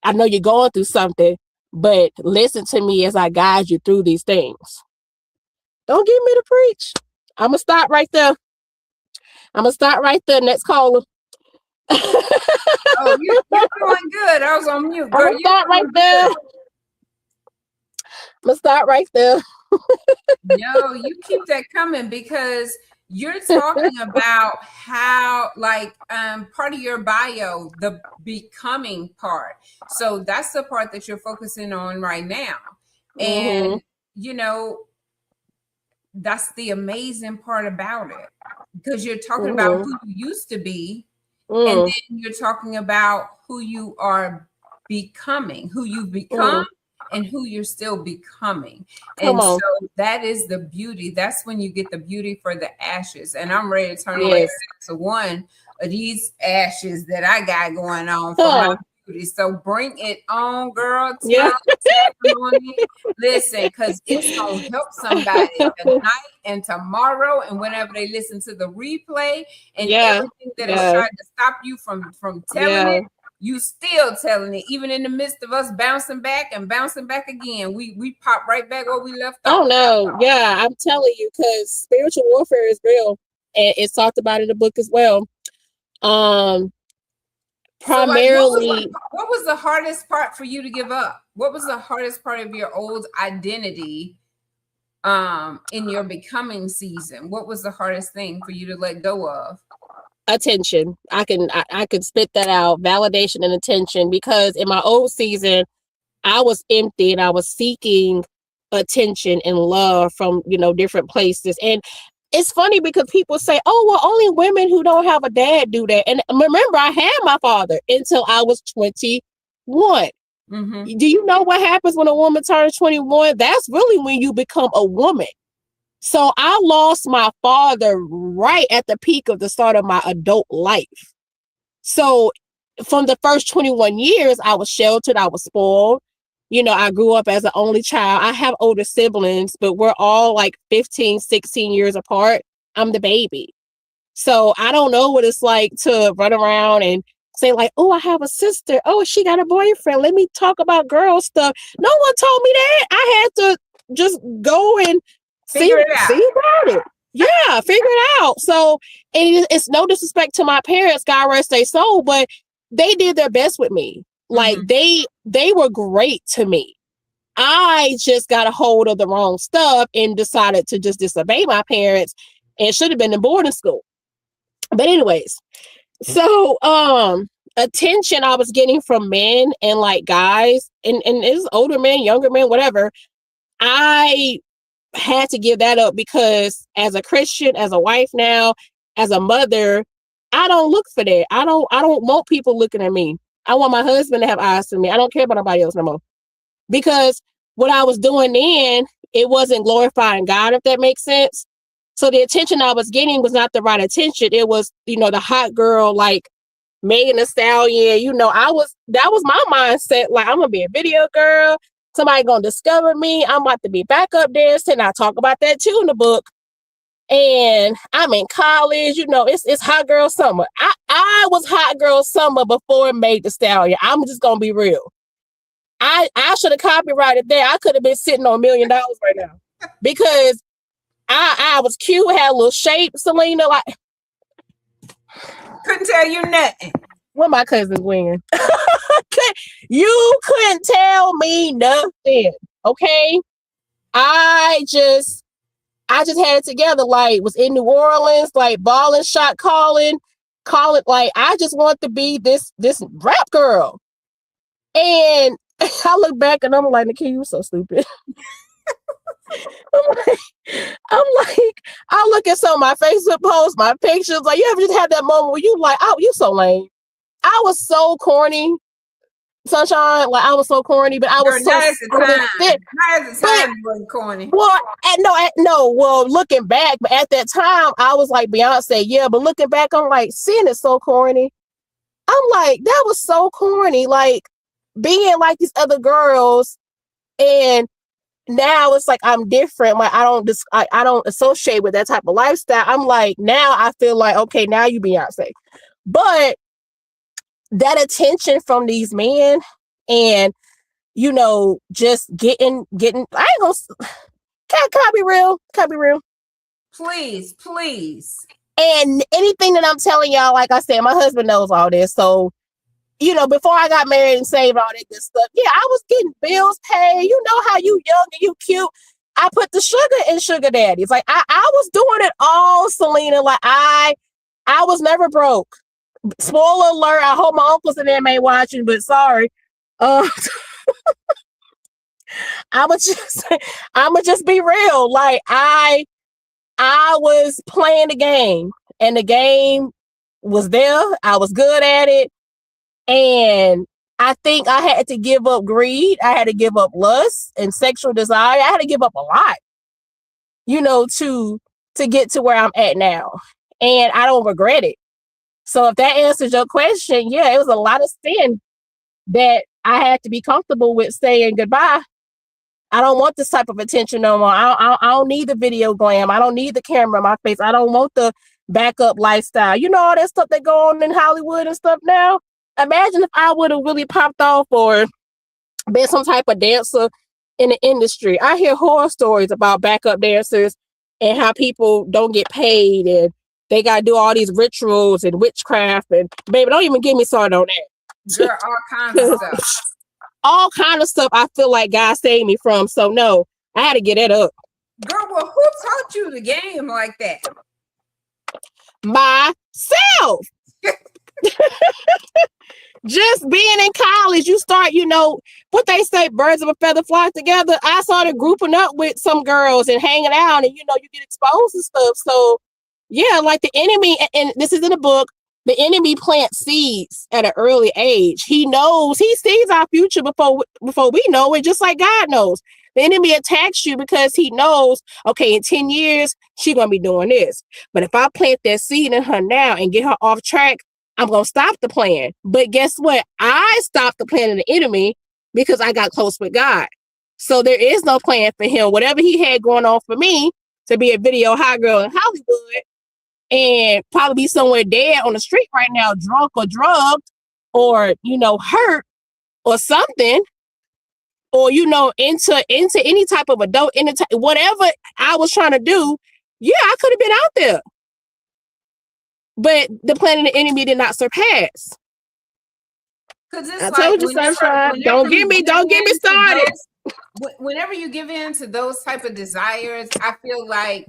I know you're going through something, but listen to me as I guide you through these things. Don't get me to preach. I'm going to stop right there. Next caller. Oh, you're doing good. I was on mute, girl. I'm going to stop right there. I'm going to stop right there. No, you keep that coming, because you're talking about how, like, part of your bio, the becoming part. So that's the part that you're focusing on right now. And, that's the amazing part about it, because you're talking about who you used to be, and then you're talking about who you are becoming, who you've become, and who you're still becoming. And so that is the beauty. That's when you get the beauty for the ashes. And I'm ready to turn away to one of these ashes that I got going on for my beauty. So bring it on, girl. Testimony. Listen, because it's going to help somebody tonight and tomorrow and whenever they listen to the replay, and everything that is trying to stop you from telling it. You still telling it, even in the midst of us bouncing back and bouncing back again. We pop right back where we left off. Oh no, yeah, I'm telling you, because spiritual warfare is real, and it's talked about in the book as well. Primarily, so what was the hardest part for you to give up? What was the hardest part of your old identity in your becoming season? What was the hardest thing for you to let go of? Attention. I can spit that out. Validation and attention, because in my old season, I was empty and I was seeking attention and love from, different places. And it's funny because people say, oh, well, only women who don't have a dad do that. And remember, I had my father until I was 21. Do you know what happens when a woman turns 21? That's really when you become a woman. So I lost my father right at the peak of the start of my adult life. So from the first 21 years, I was sheltered. I was spoiled. I grew up as an only child. I have older siblings, but we're all like 15, 16 years apart. I'm the baby. So I don't know what it's like to run around and say like, oh, I have a sister. Oh, she got a boyfriend. Let me talk about girl stuff. No one told me that. I had to just go and see about it. Yeah, figure it out. So, and it's no disrespect to my parents, God rest their soul, but they did their best with me. Like they were great to me. I just got a hold of the wrong stuff and decided to just disobey my parents and should have been in boarding school. But anyways, so attention I was getting from men and like guys and it's older men, younger men, whatever. I had to give that up because as a Christian, as a wife now, as a mother, I don't look for that. I don't want people looking at me. I want my husband to have eyes for me. I don't care about nobody else no more. Because what I was doing then, it wasn't glorifying God, if that makes sense. So the attention I was getting was not the right attention. It was, the hot girl, like Megan Thee Stallion. That was my mindset. Like, I'm going to be a video girl. Somebody going to discover me. I'm about to be back up there. And I talk about that too in the book. And I'm in college, it's hot girl summer. I was hot girl summer before Megan Thee Stallion. I'm just going to be real. I should have copyrighted that. I could have been sitting on $1 million right now because I was cute, had a little shape, Celena. Like, couldn't tell you nothing. What my cousins win. You couldn't tell me nothing. Okay. I just had it together. Like, was in New Orleans, like balling, shot calling. Like, I just want to be this rap girl. And I look back and I'm like, Nikki, you so stupid. I'm like, I look at some of my Facebook posts, my pictures. Like, you ever just had that moment where you like, oh, you so lame. I was so corny, Sunshine. Like, I was so corny, but I was so not at the time you weren't corny. Well, no. Well, looking back, but at that time, I was like Beyonce, yeah. But looking back, I'm like, seeing it so corny. I'm like, that was so corny. Like, being like these other girls, and now it's like I'm different. Like, I don't associate with that type of lifestyle. I'm like, now I feel like, okay, now you Beyonce. But that attention from these men and, just getting, I ain't gonna, can I be real? Can I be real? Please. And anything that I'm telling y'all, like I said, my husband knows all this. So, before I got married and saved all that good stuff, yeah, I was getting bills paid. You know how you young and you cute. I put the sugar in sugar daddies. Like, I was doing it all, Celena. Like, I was never broke. Spoiler alert, I hope my uncles and them ain't watching, but sorry. I'ma just be real. Like, I was playing the game and the game was there. I was good at it. And I think I had to give up greed. I had to give up lust and sexual desire. I had to give up a lot, to get to where I'm at now. And I don't regret it. So if that answers your question, yeah, it was a lot of sin that I had to be comfortable with saying goodbye. I don't want this type of attention no more. I don't need the video glam. I don't need the camera in my face. I don't want the backup lifestyle. All that stuff that go on in Hollywood and stuff now. Imagine if I would have really popped off or been some type of dancer in the industry. I hear horror stories about backup dancers and how people don't get paid and they got to do all these rituals and witchcraft. And baby, don't even get me started on that. Girl, all kinds of stuff. All kind of stuff I feel like God saved me from. So no, I had to get it up. Girl, well, who taught you the game like that? Myself. Just being in college, you start, what they say, birds of a feather flock together. I started grouping up with some girls and hanging out and, you get exposed and stuff. So yeah, like the enemy, and this is in the book, the enemy plants seeds at an early age. He sees our future before we know it, just like God knows. The enemy attacks you because he knows, okay, in 10 years, she's going to be doing this. But if I plant that seed in her now and get her off track, I'm going to stop the plan. But guess what? I stopped the plan of the enemy because I got close with God. So there is no plan for him. Whatever he had going on for me to be a video hot girl in Hollywood and probably be somewhere dead on the street right now, drunk or drugged, or, hurt or something, or, into any type of adult, whatever I was trying to do, yeah, I could have been out there. But the plan of the enemy did not surpass. Because it's I like told you, Sunshine, don't get me started. Whenever you give in to those type of desires, I feel like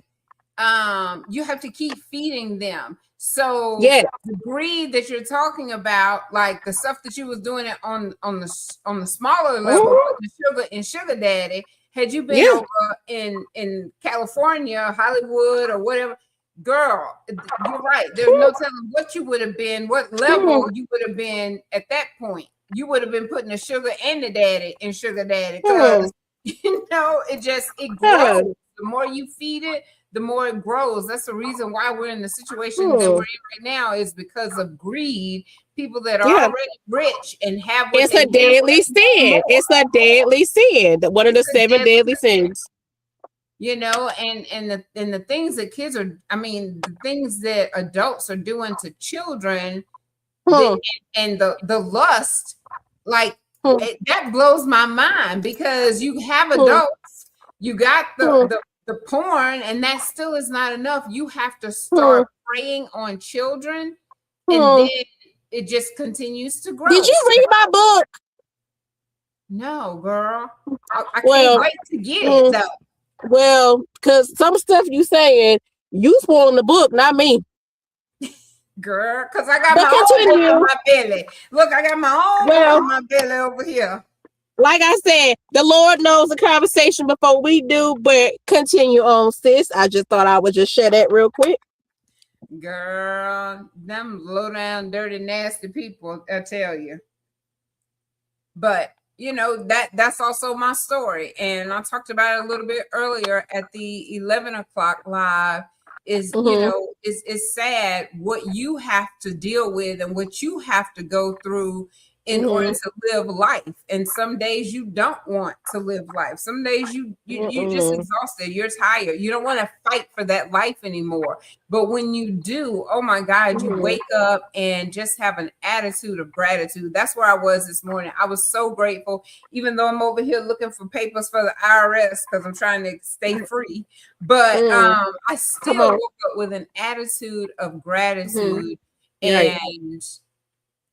you have to keep feeding them. So Yeah. the greed that you're talking about, like the stuff that you was doing it on the smaller level, the sugar and sugar daddy, had you been over in California, Hollywood, or whatever, girl, you're right. There's no telling what you would have been, what level you would have been at that point. You would have been putting the sugar and the daddy in sugar daddy, because it grows. The more you feed it, the more it grows. That's the reason why we're in the situation that we're in right now, is because of greed. People that are already rich and have what it's a deadly sin. It's a deadly sin. One of the 7 deadly sins. And the things that kids are, the things that adults are doing to children, and the lust, like that blows my mind, because you have adults, you got the porn, and that still is not enough. You have to start preying on children, and then it just continues to grow. Did you read my book? No, girl. I can't wait to get it though. Well, because some stuff you saying, you spoiling the book, not me. Girl, because I got my own book in my belly. Look, I got my own book in my belly over here. Like I said, the Lord knows the conversation before we do, but continue on, sis. I just thought I would just share that real quick. Girl, them low down, dirty, nasty people, I tell you. But that's also my story, and I talked about it a little bit earlier at the 11 o'clock live. Is it's sad what you have to deal with and what you have to go through in order to live life. And some days you don't want to live life. Some days you're just exhausted. You're tired. You don't want to fight for that life anymore. But when you do, oh my God, you wake up and just have an attitude of gratitude. That's where I was this morning. I was so grateful, even though I'm over here looking for papers for the IRS because I'm trying to stay free. But I still woke up with an attitude of gratitude. And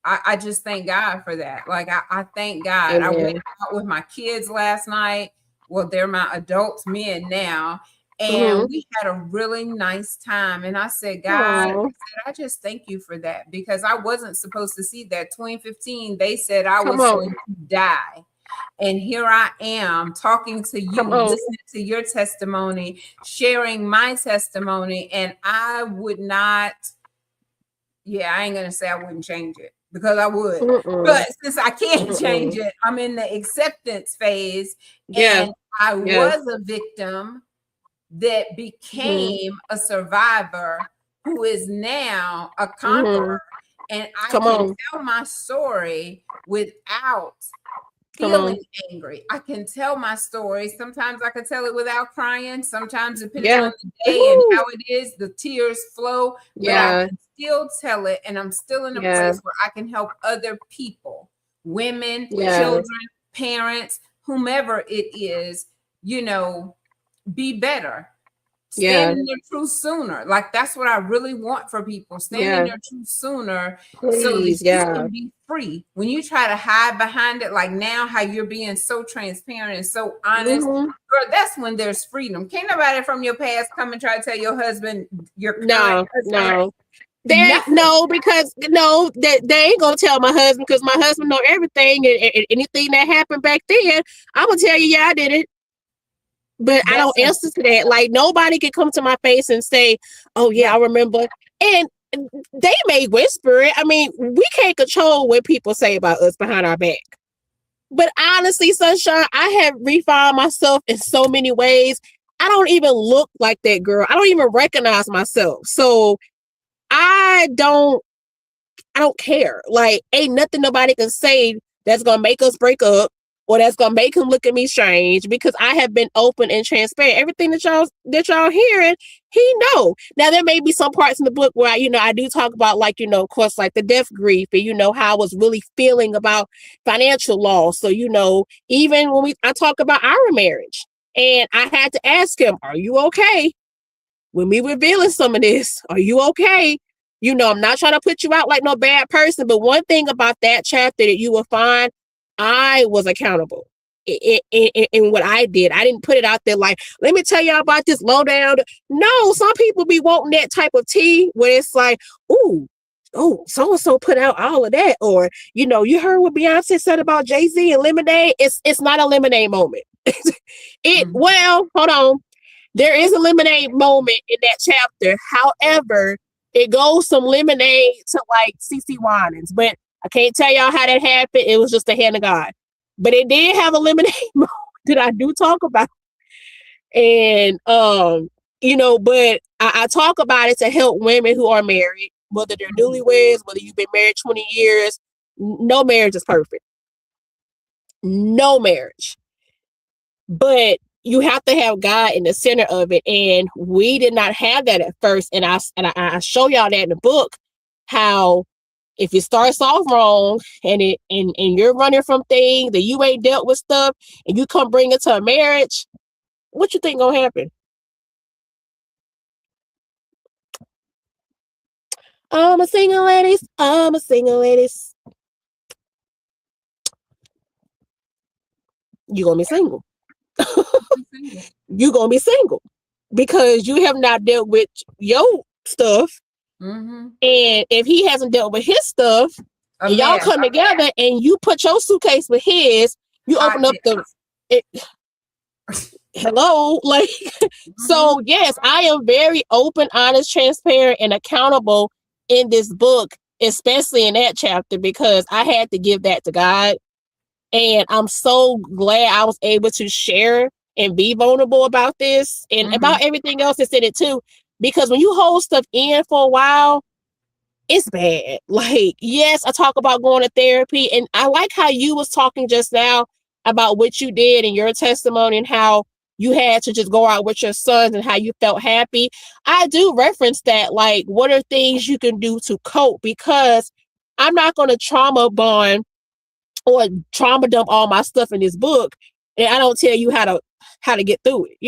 I just thank God for that. Like, I thank God. I went out with my kids last night. Well, they're my adult men now. And we had a really nice time. And I said, God, I just thank you for that, because I wasn't supposed to see that. 2015, they said I was going to die. And here I am talking to you, listening to your testimony, sharing my testimony. And I would not, I ain't going to say I wouldn't change it, because I would. But since I can't change it, I'm in the acceptance phase. And I was a victim that became a survivor who is now a conqueror. And I can tell my story without feeling angry. I can tell my story. Sometimes I can tell it without crying. Sometimes, depending on the day and how it is, the tears flow. But I can still tell it, and I'm still in a place where I can help other people, women, children, parents, whomever it is, be better. Stand in their truth sooner. Like, that's what I really want for people. Stand in their truth sooner. Please, so that you can be free. When you try to hide behind it, like now, how you're being so transparent and so honest, girl, that's when there's freedom. Can't nobody from your past come and try to tell your husband you're no. They ain't gonna tell my husband, because my husband know everything, and anything that happened back then, I'm gonna tell you, I did it. But I don't answer to that. Like, nobody can come to my face and say, oh yeah, I remember. And they may whisper it. I mean, we can't control what people say about us behind our back. But honestly, Sunshine, I have refined myself in so many ways. I don't even look like that girl. I don't even recognize myself. So I don't care. Like, ain't nothing nobody can say that's gonna make us break up. or that's gonna make him look at me strange, because I have been open and transparent. Everything that y'all hearing, he know. Now there may be some parts in the book where I do talk about, like, of course, like the death grief, and how I was really feeling about financial loss. So even when I talk about our marriage, and I had to ask him, "Are you okay?" When me revealing some of this, are you okay? I'm not trying to put you out like no bad person, but one thing about that chapter that you will find, I was accountable in what I did. I didn't put it out there like, let me tell y'all about this low down. No, some people be wanting that type of tea where it's like, ooh, oh, so-and-so put out all of that. Or, you heard what Beyonce said about Jay-Z and Lemonade. It's not a Lemonade moment. Well, hold on. There is a lemonade moment in that chapter. However, it goes from lemonade to like CC Winans. But I can't tell y'all how that happened. It was just the hand of God. But it did have a lemonade moment that I do talk about. And, but I talk about it to help women who are married, whether they're newlyweds, whether you've been married 20 years. No marriage is perfect. No marriage. But you have to have God in the center of it. And we did not have that at first. And I show y'all that in the book, how if it starts off wrong and you're running from things that you ain't dealt with stuff, and you come bring it to a marriage, what you think gonna happen? I'm a single ladies. I'm a single ladies. You're gonna be single. You're gonna be single because you have not dealt with your stuff. And if he hasn't dealt with his stuff, and y'all come together and you put your suitcase with his, you open up hello, like, so yes, I am very open, honest, transparent, and accountable in this book, especially in that chapter, because I had to give that to God. And I'm so glad I was able to share and be vulnerable about this and about everything else that's in it too. Because when you hold stuff in for a while, it's bad. Like, yes, I talk about going to therapy, and I like how you was talking just now about what you did and your testimony and how you had to just go out with your sons and how you felt happy. I do reference that, like, what are things you can do to cope? Because I'm not going to trauma bond or trauma dump all my stuff in this book, and I don't tell you how to get through it,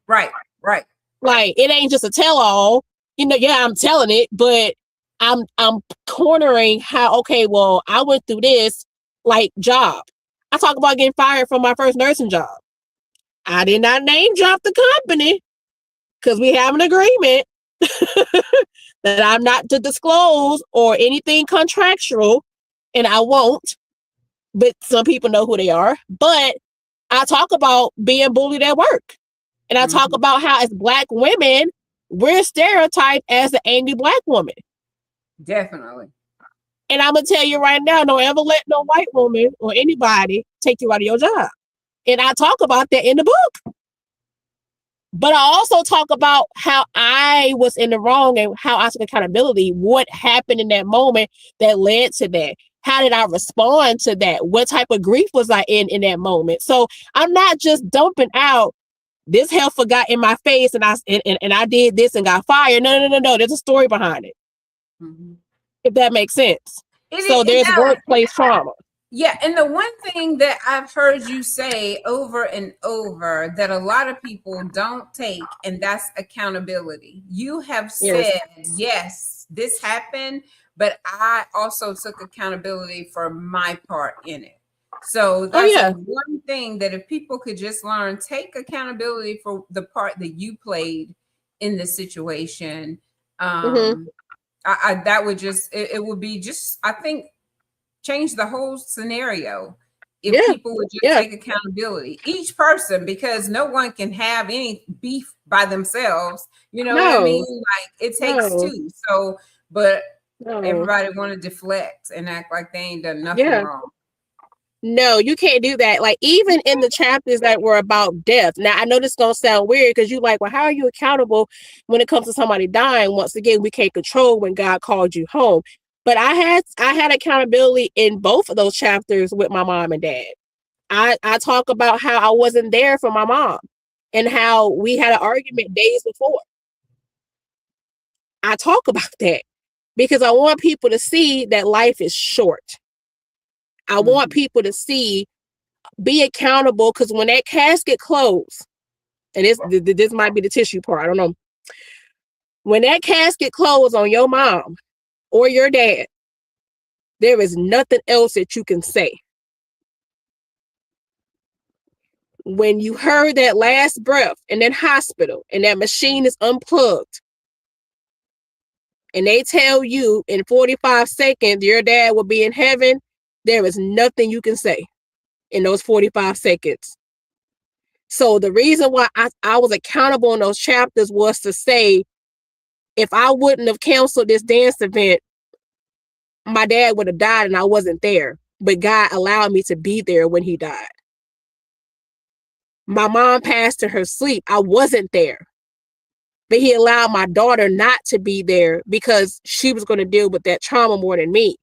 Right. Like, it ain't just a tell-all, yeah, I'm telling it, but I'm cornering how, okay, well, I went through this, like, job. I talk about getting fired from my first nursing job. I did not name drop the company because we have an agreement that I'm not to disclose or anything contractual, and I won't. But some people know who they are. But I talk about being bullied at work. And I talk about how, as Black women, we're stereotyped as the angry Black woman. Definitely. And I'm going to tell you right now, don't ever let no white woman or anybody take you out of your job. And I talk about that in the book. But I also talk about how I was in the wrong and how I took accountability. What happened in that moment that led to that? How did I respond to that? What type of grief was I in that moment? So I'm not just dumping out, this heifer got in my face and I did this and got fired. No. There's a story behind it. If that makes sense. There's workplace trauma. Yeah, and the one thing that I've heard you say over and over that a lot of people don't take, and that's accountability. You have said, yes, this happened, but I also took accountability for my part in it. So that's one thing that if people could just learn, take accountability for the part that you played in the situation. That would just, it would be just, I think, change the whole scenario if people would just take accountability, each person, because no one can have any beef by themselves. You know what I mean? Like, it takes two. So, but everybody want to deflect and act like they ain't done nothing wrong. No, you can't do that. Like, even in the chapters that were about death. Now, I know this is going to sound weird because you're like, well, how are you accountable when it comes to somebody dying? Once again, we can't control when God called you home. But I had accountability in both of those chapters with my mom and dad. I talk about how I wasn't there for my mom and how we had an argument days before. I talk about that because I want people to see that life is short. I want people to see, be accountable, because when that casket closes, and this might be the tissue part, I don't know. When that casket closes on your mom or your dad, there is nothing else that you can say. When you heard that last breath in that hospital and that machine is unplugged, and they tell you in 45 seconds your dad will be in heaven, there is nothing you can say in those 45 seconds. So the reason why I was accountable in those chapters was to say, if I wouldn't have canceled this dance event, my dad would have died and I wasn't there. But God allowed me to be there when he died. My mom passed in her sleep. I wasn't there. But he allowed my daughter not to be there because she was going to deal with that trauma more than me.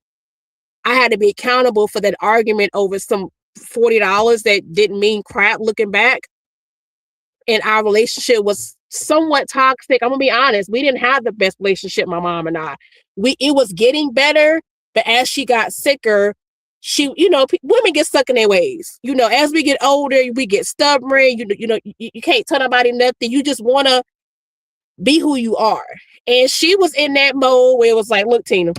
I had to be accountable for that argument over some $40 that didn't mean crap looking back. And our relationship was somewhat toxic. I'm going to be honest. We didn't have the best relationship, my mom and I. It was getting better, but as she got sicker, women get stuck in their ways. As we get older, we get stubborn. You can't tell nobody nothing. You just want to be who you are. And she was in that mode where it was like, look, Tina,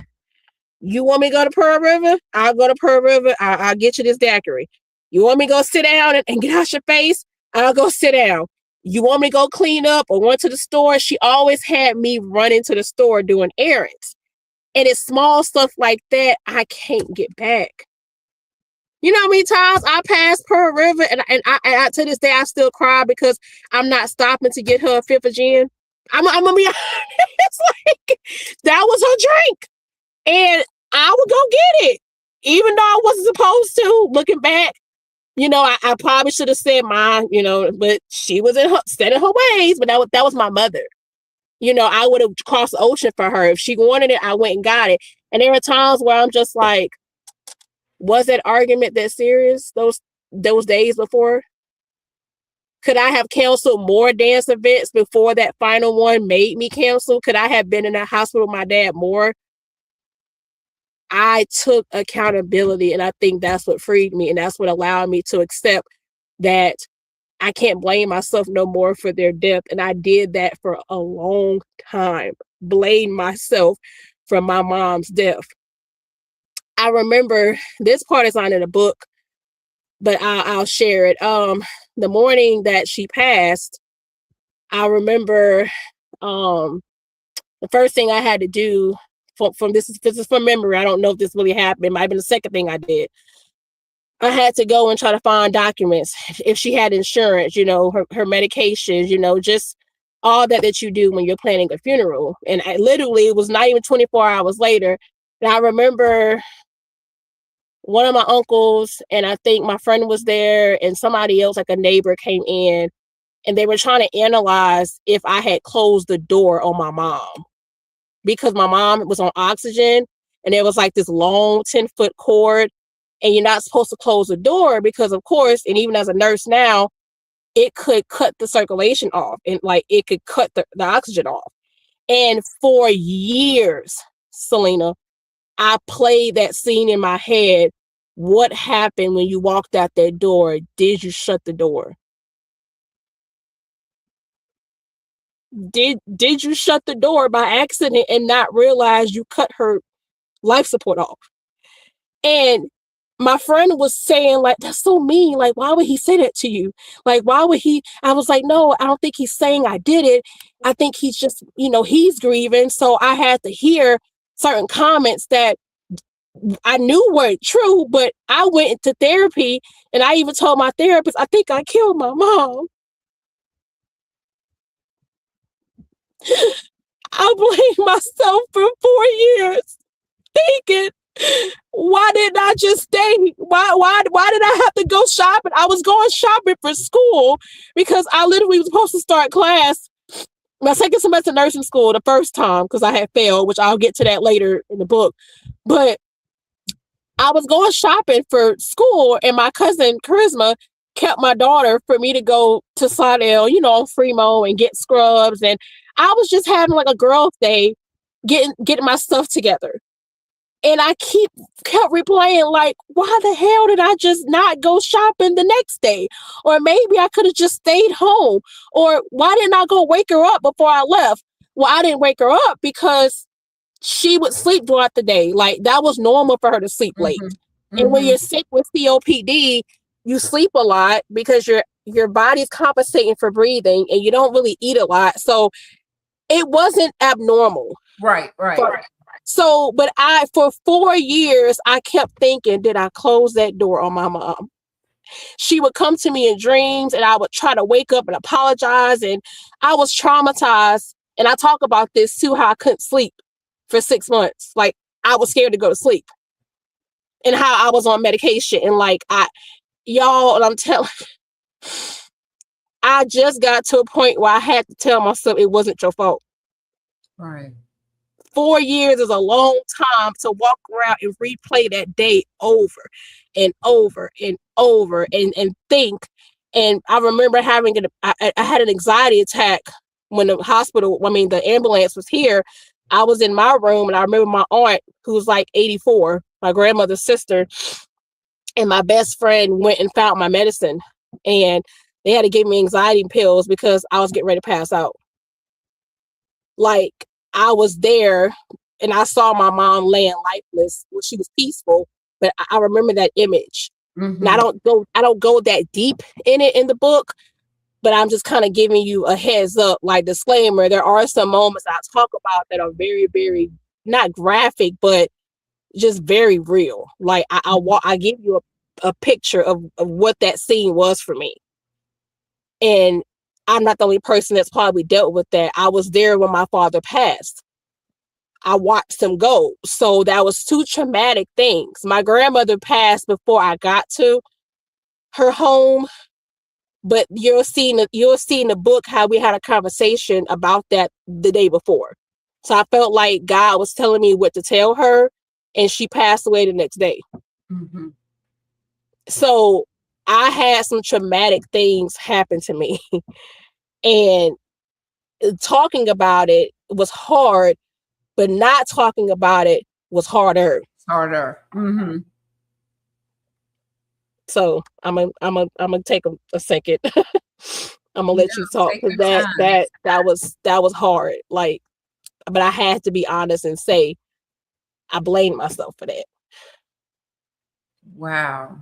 you want me to go to Pearl River? I'll go to Pearl River. I'll get you this daiquiri. You want me to go sit down and get out your face? I'll go sit down. You want me to go clean up or run to the store? She always had me running to the store doing errands. And it's small stuff like that I can't get back. You know how many times I passed Pearl River and I to this day I still cry because I'm not stopping to get her a fifth of gin. I'm gonna be honest. It's like that was her drink, and I would go get it, even though I wasn't supposed to. Looking back, I probably should have said mine, but she was set in her ways. But that was my mother. I would have crossed the ocean for her if she wanted it. I went and got it. And there are times where I'm just like, was that argument that serious? Those days before? Could I have canceled more dance events before that final one made me cancel? Could I have been in the hospital with my dad more? I took accountability, and I think that's what freed me, and that's what allowed me to accept that I can't blame myself no more for their death. And I did that for a long time, blame myself for my mom's death. I remember, this part is not in the book, but I'll share it. The morning that she passed, I remember the first thing I had to do from this is from memory. I don't know if this really happened. It might have been the second thing I did. I had to go and try to find documents if she had insurance, her medications, just all that you do when you're planning a funeral. And it was not even 24 hours later. And I remember one of my uncles, and I think my friend was there, and somebody else, like a neighbor, came in, and they were trying to analyze if I had closed the door on my mom, because my mom was on oxygen, and there was like this long 10-foot cord, and you're not supposed to close the door because, of course, and even as a nurse now, it could cut the circulation off, and like it could cut the oxygen off. And for years, Celena, I played that scene in my head. What happened when you walked out that door? Did you shut the door? Did you shut the door by accident and not realize you cut her life support off? And my friend was saying, like, that's so mean. Like, why would he say that to you? Like, why would he? I was like, no, I don't think he's saying I did it. I think he's just, he's grieving. So I had to hear certain comments that I knew weren't true, but I went into therapy, and I even told my therapist, I think I killed my mom. I blamed myself for 4 years, thinking, why didn't I just stay? Why did I have to go shopping? I was going shopping for school because I literally was supposed to start class my second semester nursing school the first time because I had failed, which I'll get to that later in the book. But I was going shopping for school, and my cousin Charisma kept my daughter for me to go to Slidell, on Fremo and get scrubs. And I was just having like a girls' day, getting my stuff together. And I kept replaying, like, why the hell did I just not go shopping the next day? Or maybe I could have just stayed home. Or why didn't I go wake her up before I left? Well, I didn't wake her up because she would sleep throughout the day. Like, that was normal for her to sleep late. And when you're sick with COPD, you sleep a lot because your body's compensating for breathing, and you don't really eat a lot. So it wasn't abnormal. Right. So, but for 4 years, I kept thinking, did I close that door on my mom? She would come to me in dreams, and I would try to wake up and apologize. And I was traumatized. And I talk about this too, how I couldn't sleep for 6 months. Like, I was scared to go to sleep, and how I was on medication. And like, and I'm telling, I just got to a point where I had to tell myself it wasn't your fault. Right. 4 years is a long time to walk around and replay that day over and over and over and think. And I remember I had an anxiety attack when the ambulance was here. I was in my room, and I remember my aunt, who was like 84, my grandmother's sister, and my best friend went and found my medicine, and they had to give me anxiety pills because I was getting ready to pass out. Like, I was there, and I saw my mom laying lifeless. Well, she was peaceful, but I remember that image. And I don't go that deep in it in the book, but I'm just kind of giving you a heads up, like, disclaimer. There are some moments I talk about that are very, very not graphic, but just very real. Like, I give you a picture of what that scene was for me. And I'm not the only person that's probably dealt with that. I was there when my father passed. I watched him go. So that was 2 traumatic things. My grandmother passed before I got to her home, but you'll see in the book how we had a conversation about that the day before. So I felt like God was telling me what to tell her, and she passed away the next day. So I had some traumatic things happen to me. And talking about it was hard, but not talking about it was harder. So I'm gonna take a second. I'm gonna let you talk, because that was hard. Like, but I had to be honest and say I blame myself for that. Wow.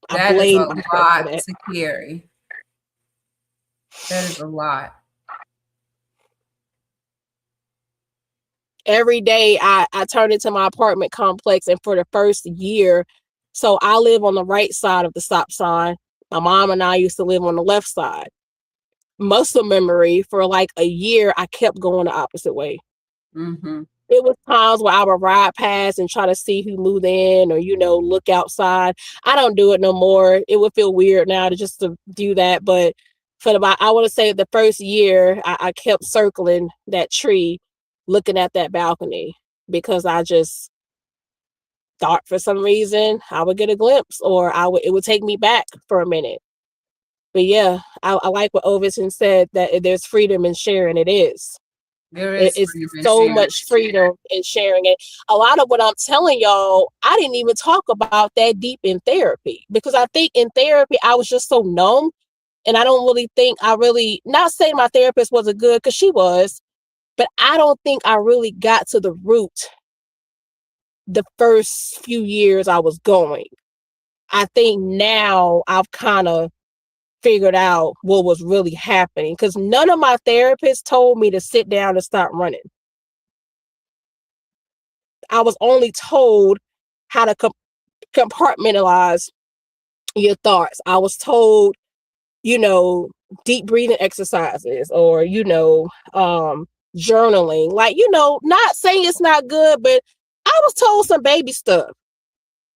I blame myself for that. That is a lot to carry. That is a lot. Every day I turned into my apartment complex, and for the first year, so I live on the right side of the stop sign. My mom and I used to live on the left side. Muscle memory, for like a year, I kept going the opposite way. It was times where I would ride past and try to see who moved in, or, look outside. I don't do it no more. It would feel weird now to do that. But I want to say the first year, I kept circling that tree, looking at that balcony, because I just thought for some reason I would get a glimpse, or it would take me back for a minute. But yeah, I like what Overton said, that there's freedom in sharing. It is. It's so much freedom in sharing it. A lot of what I'm telling y'all, I didn't even talk about that deep in therapy, because I think in therapy I was just so numb, and I don't really think not saying my therapist wasn't good, because she was, but I don't think I really got to the root the first few years I was going. I think now I've kind of figured out what was really happening, because none of my therapists told me to sit down and stop running. I was only told how to compartmentalize your thoughts. I was told, deep breathing exercises, or, journaling. Like, not saying it's not good, but I was told some baby stuff.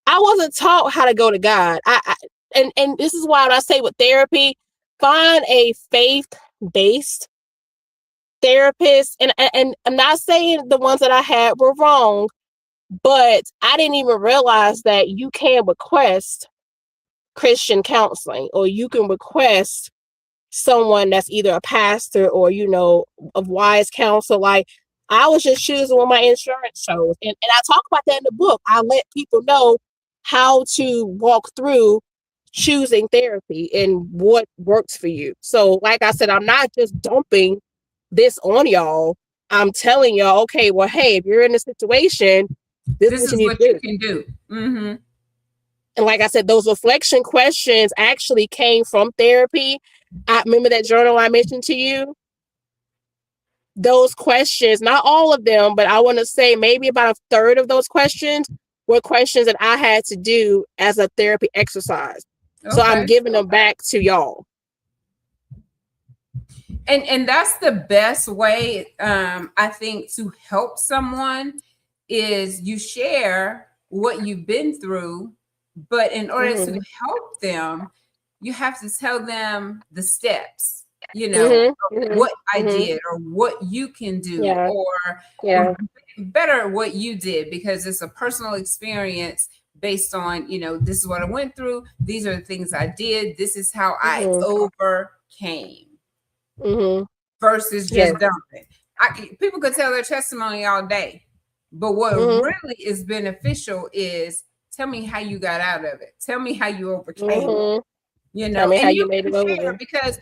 I wasn't taught how to go to God. And this is why when I say with therapy, find a faith-based therapist. And I'm not saying the ones that I had were wrong, But I didn't even realize that you can request Christian counseling, or you can request someone that's either a pastor or, of wise counsel. Like, I was just choosing what my insurance shows. And I talk about that in the book. I let people know how to walk through choosing therapy and what works for you. So, like I said, I'm not just dumping this on y'all. I'm telling y'all, okay, well, hey, if you're in a situation, this is what you can do. Mm-hmm. And like I said, those reflection questions actually came from therapy. I remember that journal I mentioned to you. Those questions, not all of them, but I want to say maybe about a third of those questions were questions that I had to do as a therapy exercise. Okay. So I'm giving them back to y'all. And that's the best way, I think, to help someone is you share what you've been through, but in order to help them, you have to tell them the steps, what I did or what you can do, or better what you did, because it's a personal experience based on, this is what I went through. These are the things I did. This is how I overcame. Versus just dumping. People could tell their testimony all day, but what really is beneficial is tell me how you got out of it. Tell me how you overcame it. Tell me how you made it over. Because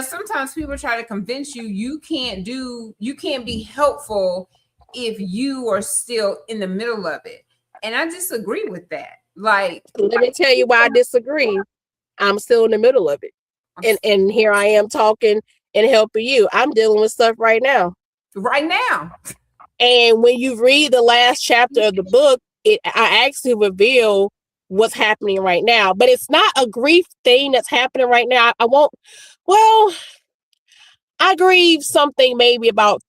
sometimes people try to convince you can't be helpful if you are still in the middle of it, and I disagree with that. Like, let me tell you why I disagree. I'm still in the middle of it, and here I am talking and helping you. I'm dealing with stuff right now. And when you read the last chapter of the book, I actually reveal what's happening right now. But it's not a grief thing that's happening right now. I grieved something maybe about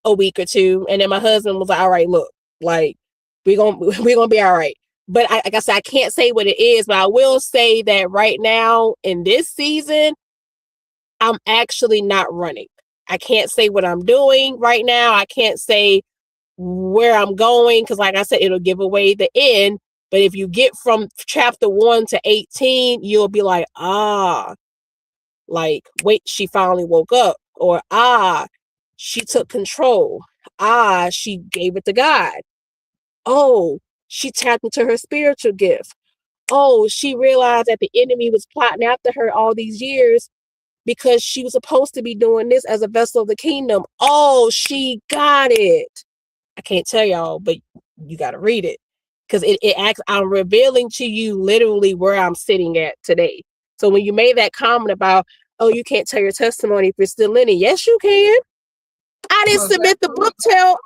a week or two. And then my husband was like, all right, look, like, we're gonna be all right. But like I said, I can't say what it is, but I will say that right now in this season, I'm actually not running. I can't say what I'm doing right now. I can't say where I'm going, because like I said, it'll give away the end. But if you get from chapter 1 to 18, you'll be like, like, wait, she finally woke up. Or, she took control. She gave it to God. Oh, she tapped into her spiritual gift. Oh, she realized that the enemy was plotting after her all these years because she was supposed to be doing this as a vessel of the kingdom. Oh, she got it. I can't tell y'all, but you got to read it, because it acts. I'm revealing to you literally where I'm sitting at today. So when you made that comment about, oh, you can't tell your testimony if you're still in it. Yes, you can. I didn't submit the book till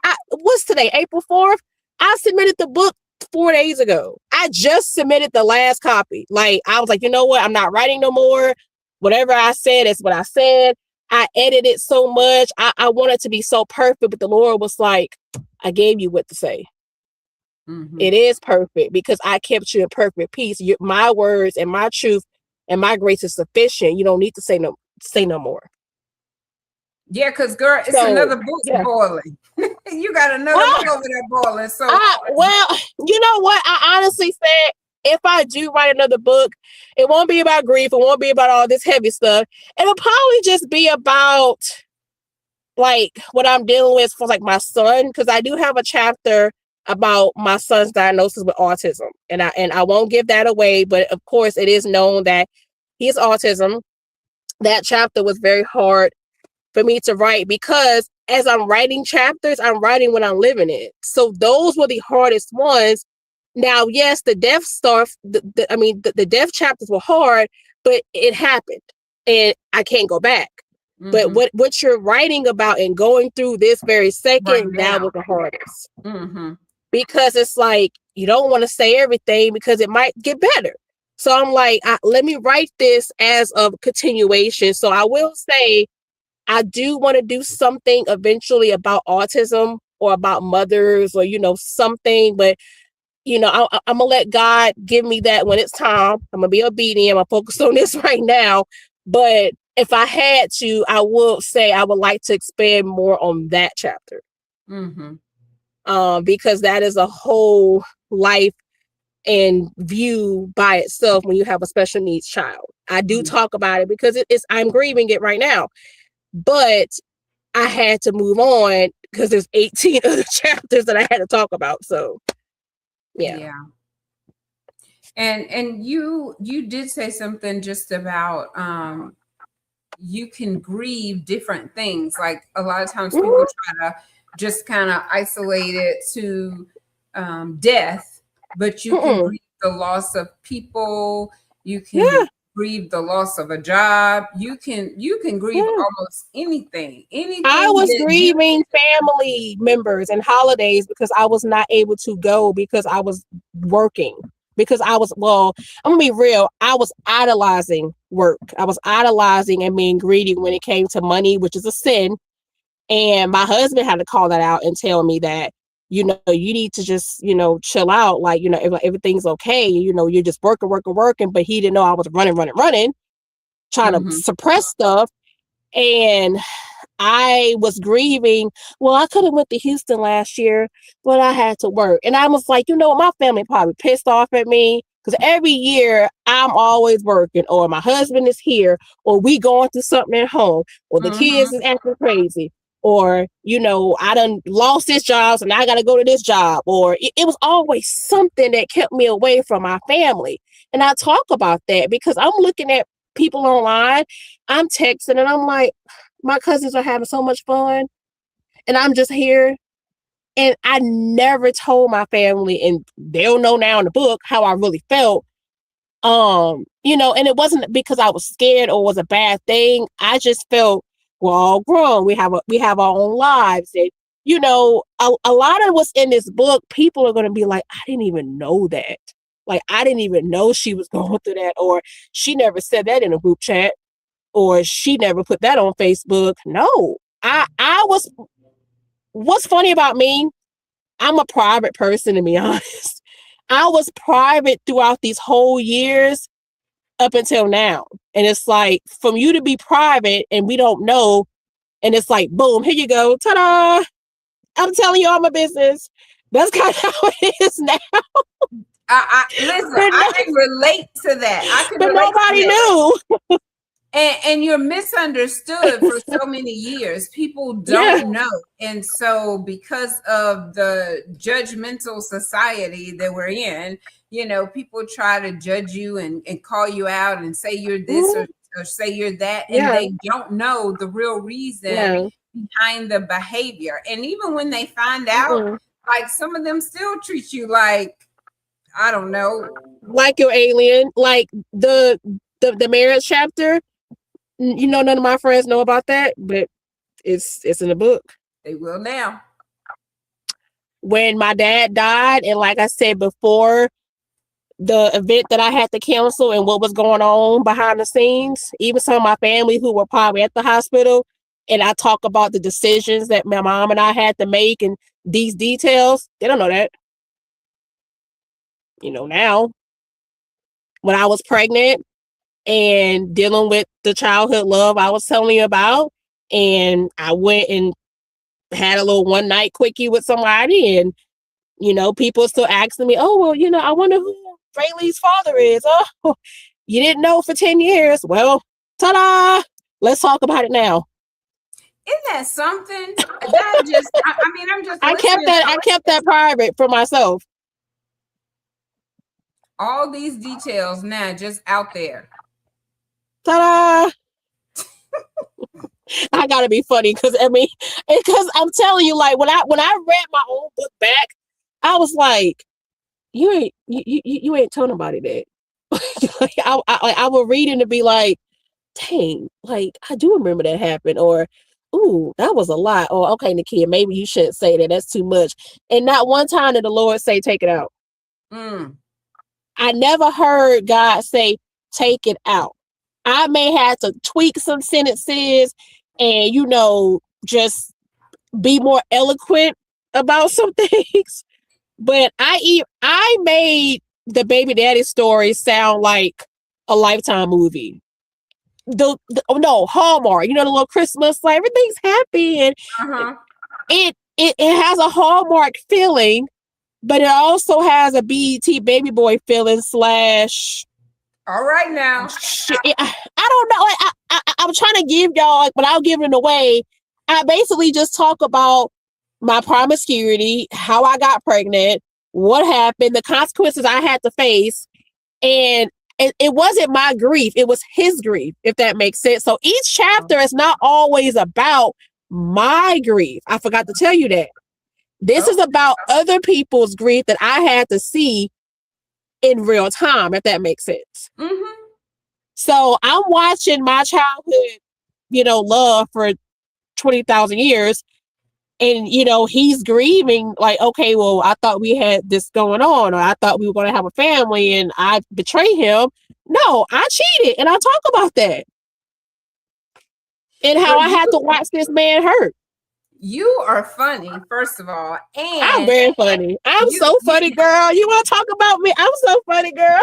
what's today, April 4th. I submitted the book 4 days ago. I just submitted the last copy. Like, I was like, you know what? I'm not writing no more. Whatever I said is what I said. I edited so much. I wanted to be so perfect, but the Lord was like, I gave you what to say. It is perfect because I kept you in perfect peace. My words and my truth and my grace is sufficient. You don't need to say no more. Yeah, because girl, it's another book boiling. You got another book over there boiling. So well, you know what? I honestly said, if I do write another book, it won't be about grief. It won't be about all this heavy stuff. It'll probably just be about like what I'm dealing with for like my son, because I do have a chapter about my son's diagnosis with autism, and I won't give that away. But of course, it is known that he has autism. That chapter was very hard for me to write, because as I'm writing chapters, I'm writing what I'm living in. So those were the hardest ones. Now, yes, the death stuff, the death chapters were hard, but it happened and I can't go back. But what you're writing about and going through this very second, that was the hardest. Because it's like, you don't want to say everything because it might get better. So I'm like, let me write this as a continuation. So I will say, I do want to do something eventually about autism or about mothers or, something. But, I'm going to let God give me that when it's time. I'm going to be obedient. I'm focused on this right now. But if I had to, I would say I would like to expand more on that chapter. because that is a whole life and view by itself when you have a special needs child. I do talk about it because I'm grieving it right now, but I had to move on because there's 18 other chapters that I had to talk about. So yeah. And you did say something just about you can grieve different things. Like a lot of times people try to just kind of isolate it to death, but you can grieve the loss of people. You can grieve the loss of a job. You can grieve almost anything. I was grieving family members and holidays because I was not able to go because I was working. Because I'm gonna be real, I was idolizing work. I was idolizing and being greedy when it came to money, which is a sin. And my husband had to call that out and tell me that, you need to just, chill out. Like, if everything's okay, you're just working. But he didn't know I was running, trying to suppress stuff. And I was grieving. Well, I could have went to Houston last year, but I had to work. And I was like, my family probably pissed off at me because every year I'm always working, or my husband is here, or we going through something at home, or the kids is acting crazy, or, I done lost this job and I got to go to this job, or it was always something that kept me away from my family. And I talk about that because I'm looking at people online, I'm texting and I'm like, my cousins are having so much fun and I'm just here. And I never told my family, and they'll know now in the book how I really felt. And it wasn't because I was scared or was a bad thing. I just felt we're all grown. We have our own lives. And, a lot of what's in this book, people are going to be like, I didn't even know that. Like, I didn't even know she was going through that, or she never said that in a group chat, or she never put that on Facebook. No, what's funny about me, I'm a private person, to be honest. I was private throughout these whole years up until now. And it's like, from you to be private and we don't know, and it's like, boom, here you go. Ta-da! I'm telling you all my business. That's kind of how it is now. Listen, I can relate to that. But nobody knew. And you're misunderstood for so many years. People don't know. And so because of the judgmental society that we're in, people try to judge you and call you out and say you're this or say you're that. And they don't know the real reason behind the behavior. And even when they find out, like, some of them still treat you like, I don't know, like you're alien. Like the marriage chapter, none of my friends know about that, but it's in the book. They will now. When my dad died, and like I said before, the event that I had to cancel and what was going on behind the scenes, even some of my family who were probably at the hospital, and I talk about the decisions that my mom and I had to make and these details, they don't know that. Now, when I was pregnant and dealing with the childhood love I was telling you about, and I went and had a little one night quickie with somebody, and people still asking me, oh, well, I wonder who Rayleigh's father is. Oh, you didn't know for 10 years. Well, ta-da! Let's talk about it now. Isn't that something? I'm just I kept that private for myself. All these details now just out there. Ta-da! I gotta be funny because I'm telling you, like, when I read my own book back, I was like, you ain't told nobody that. Like, I would read it to be like, dang, like, I do remember that happened, or ooh, that was a lot, or okay, Nakia, maybe you shouldn't say that. That's too much. And not one time did the Lord say, take it out. I never heard God say, take it out. I may have to tweak some sentences and, just be more eloquent about some things. But I made the baby daddy story sound like a Lifetime movie. No, Hallmark, the little Christmas, like, everything's happy. And it has a Hallmark feeling, but it also has a BET baby boy feeling slash. All right now. Shit, I don't know. Like, I'm trying to give y'all, but I'll give it away. I basically just talk about my promiscuity, how I got pregnant, what happened, the consequences I had to face, and it wasn't my grief; it was his grief, if that makes sense. So each chapter is not always about my grief. I forgot to tell you that. This is about other people's grief that I had to see in real time, if that makes sense. Mm-hmm. So I'm watching my childhood, love for 20,000 years. And, he's grieving like, okay, well, I thought we had this going on, or I thought we were going to have a family and I betrayed him. No, I cheated. And I talk about that. And how I had to watch this man hurt. You are funny, first of all. And I'm very funny. I'm so funny, girl. You want to talk about me? I'm so funny, girl.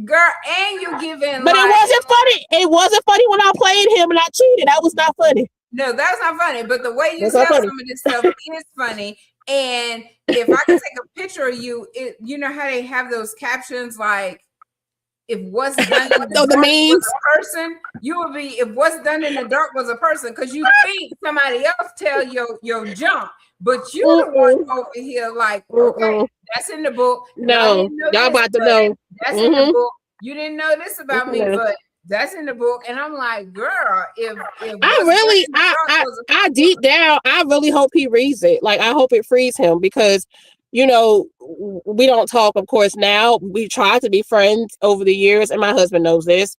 Girl, and you giving. But it wasn't funny. It wasn't funny when I played him and I cheated. That was not funny. No, that's not funny. But the way you tell some of this stuff is funny. And if I could take a picture of you, you know how they have those captions like, if what's done in the dark was a person, you would be, if what's done in the dark was a person, because you think somebody else tell your jump, but you're the one over here like, okay, that's in the book. No, y'all about to know. That's in the book. You didn't know this about me, but that's in the book. And I'm like, girl, if I deep down, I really hope he reads it. Like, I hope it frees him, because we don't talk, of course, now. We tried to be friends over the years, and my husband knows this.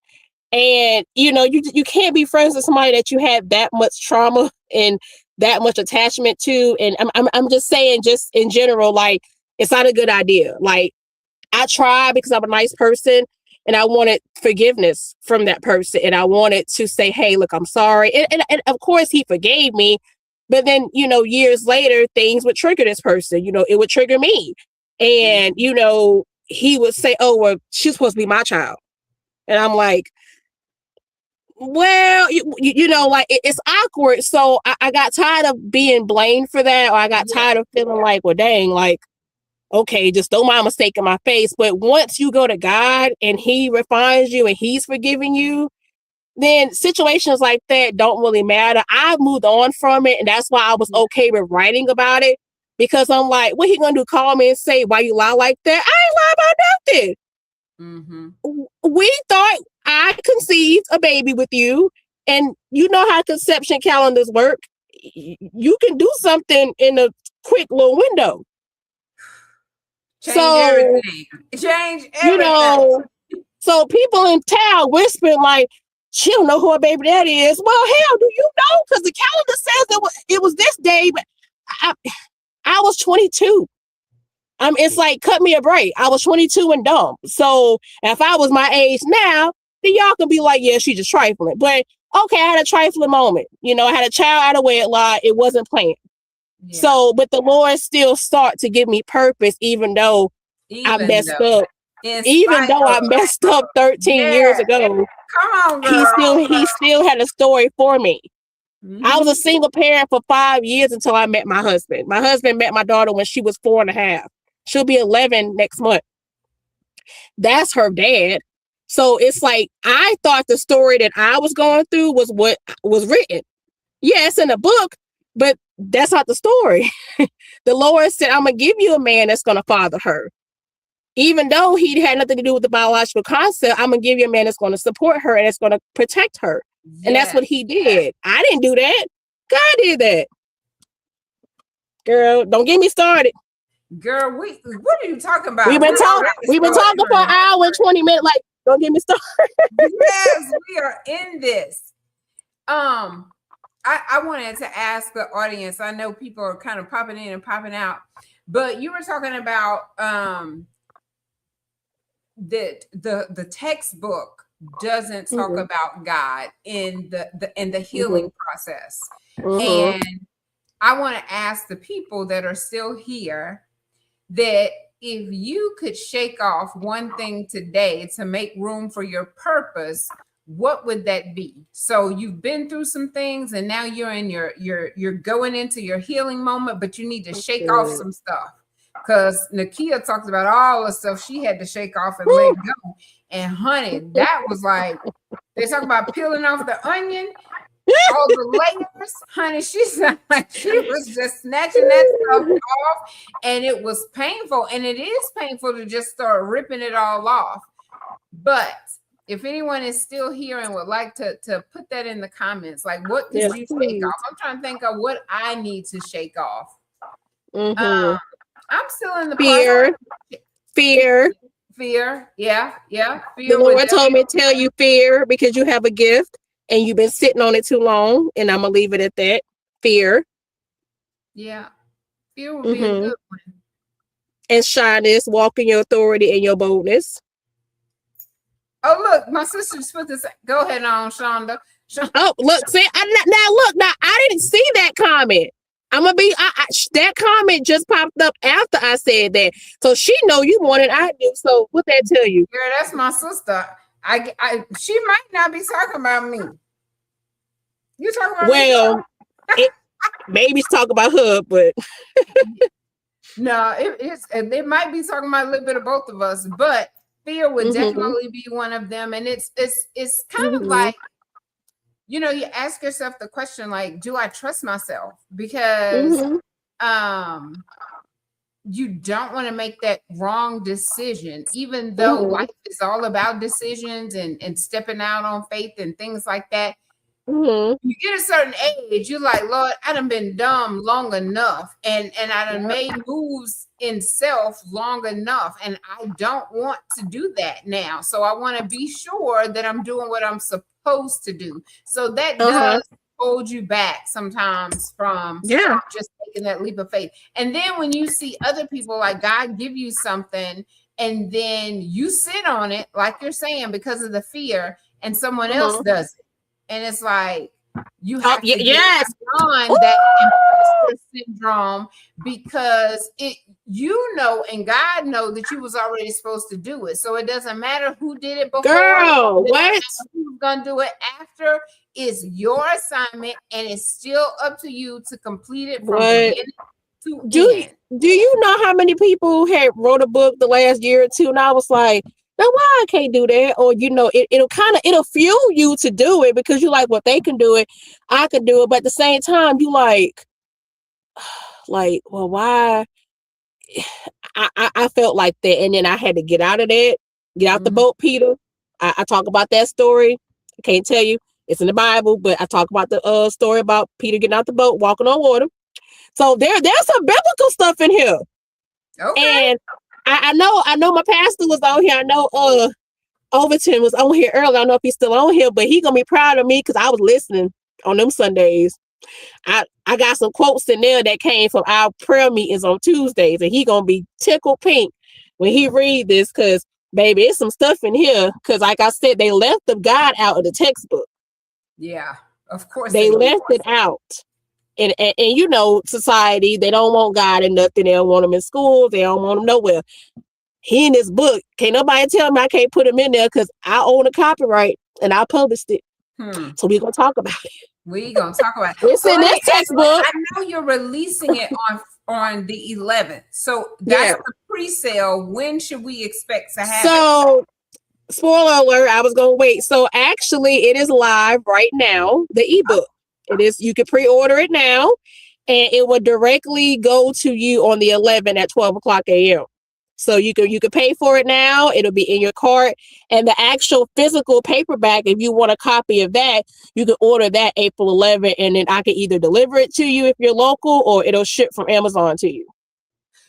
And, you can't be friends with somebody that you had that much trauma and that much attachment to. And I'm just saying, just in general, like, it's not a good idea. Like, I try because I'm a nice person and I wanted forgiveness from that person. And I wanted to say, hey, look, I'm sorry. And of course he forgave me. But then, years later, things would trigger this person. It would trigger me. And, he would say, oh, well, she's supposed to be my child. And I'm like, well, like, it's awkward. So I got tired of being blamed for that. Or I got tired of feeling like, well, dang, like, okay, just throw my mistake in my face. But once you go to God and he refines you and he's forgiving you, then situations like that don't really matter. I moved on from it, and that's why I was okay with writing about it, because I'm like, what he gonna do? Call me and say, why you lie like that? I ain't lie about nothing. Mm-hmm. We thought I conceived a baby with you, and you know how conception calendars work. You can do something in a quick little window. Change everything. So people in town whispering like, she don't know who her baby daddy is. Well, hell, do you know? Because the calendar says it was this day, but I was 22. It's like, cut me a break. I was 22 and dumb. So if I was my age now, then y'all can be like, yeah, she just trifling. But okay, I had a trifling moment. I had a child out of wedlock. It wasn't planned. Yeah. So, but the Lord still sought to give me purpose, even though I messed up. Even though I messed up 13 years ago. Come on, girl. He still had a story for me. Mm-hmm. I was a single parent for 5 years until I met my husband. My husband met my daughter when she was 4.5. She'll be 11 next month. That's her dad. So it's like, I thought the story that I was going through was what was written. Yeah, it's in a book, but that's not the story. The Lord said, I'm going to give you a man that's going to father her. Even though he had nothing to do with the biological concept, I'm going to give you a man that's going to support her and that's going to protect her. Yeah. And that's what he did. I didn't do that. God did that. Girl, don't get me started. Girl, what are you talking about? We've been talking for an hour and 20 minutes. Like, don't get me started. Yes, we are in this. I wanted to ask the audience. I know people are kind of popping in and popping out, but you were talking about the textbook doesn't talk about God in the healing process. And I want to ask the people that are still here that if you could shake off one thing today to make room for your purpose, what would that be? So you've been through some things and now you're in you're going into your healing moment, but you need to shake off some stuff. Because Nakia talks about all the stuff she had to shake off and let go. And honey, that was like, they talk about peeling off the onion, all the layers, honey. She's like, she was just snatching that stuff off, and it was painful. And it is painful to just start ripping it all off. But if anyone is still here and would like to put that in the comments, like, what did you shake off? I'm trying to think of what I need to shake off. I'm still in the fear. Yeah. Fear. The Lord told me to tell you fear because you have a gift and you've been sitting on it too long, and I'm gonna leave it at that. Fear. Yeah, fear would be a good one. And shyness, walk in your authority and your boldness. Oh, look, my sister just put this. Go ahead on, Shonda. Oh, look, see, now I didn't see that comment. I'm gonna be that comment just popped up after I said that, so she know you more than I do. So what that tell you? Girl, that's my sister. She might not be talking about me. You talking about me? Maybe she's talking about her, but no, it might be talking about a little bit of both of us. But fear would definitely be one of them, and it's kind of like, you know, you ask yourself the question, like, do I trust myself? Because you don't want to make that wrong decision, even though life is all about decisions and stepping out on faith and things like that. You get a certain age, you're like, Lord, I done been dumb long enough, and I done made moves in self long enough, and I don't want to do that now. So I want to be sure that I'm doing what I'm supposed to do. So that does hold you back sometimes from just taking that leap of faith. And then when you see other people, like God give you something, and then you sit on it, like you're saying, because of the fear, and someone else does it. And it's like, you have to get beyond that imposter syndrome, because you know, and God know that you was already supposed to do it. So it doesn't matter who did it before. Girl, what? Who's gonna do it after is your assignment, and it's still up to you to complete it from beginning to end. Do you know how many people had wrote a book the last year or two, and I was like, now why I can't do that? Or, you know, it'll fuel you to do it, because you like, well, they can do it, I can do it. But at the same time, you like, well, why? I felt like that. And then I had to get out of that, get out the boat, Peter. I talk about that story. I can't tell you, it's in the Bible, but I talk about the story about Peter getting out the boat, walking on water. So there's some biblical stuff in here. Okay. And I know my pastor was on here. I know Overton was on here earlier. I don't know if he's still on here, but he gonna be proud of me because I was listening on them Sundays. I got some quotes in there that came from our prayer meetings on Tuesdays, and he gonna be tickled pink when he read this, because baby, it's some stuff in here. Because like I said, they left the God out of the textbook. Yeah, of course they left it out. And you know, society, they don't want God in nothing. They don't want him in school. They don't want him nowhere. He in this book. Can't nobody tell me I can't put him in there, because I own the copyright and I published it. So we're going to talk about it. We're going to talk about it. It's in this textbook. I know you're releasing it on the 11th. So that's the pre-sale. When should we expect to have it? So, spoiler alert, I was going to wait. So actually, it is live right now, the ebook. It is. You can pre-order it now, and it will directly go to you on the 11th at 12 o'clock a.m. So you can pay for it now. It'll be in your cart, and the actual physical paperback, if you want a copy of that, you can order that April 11th, and then I can either deliver it to you if you're local, or it'll ship from Amazon to you.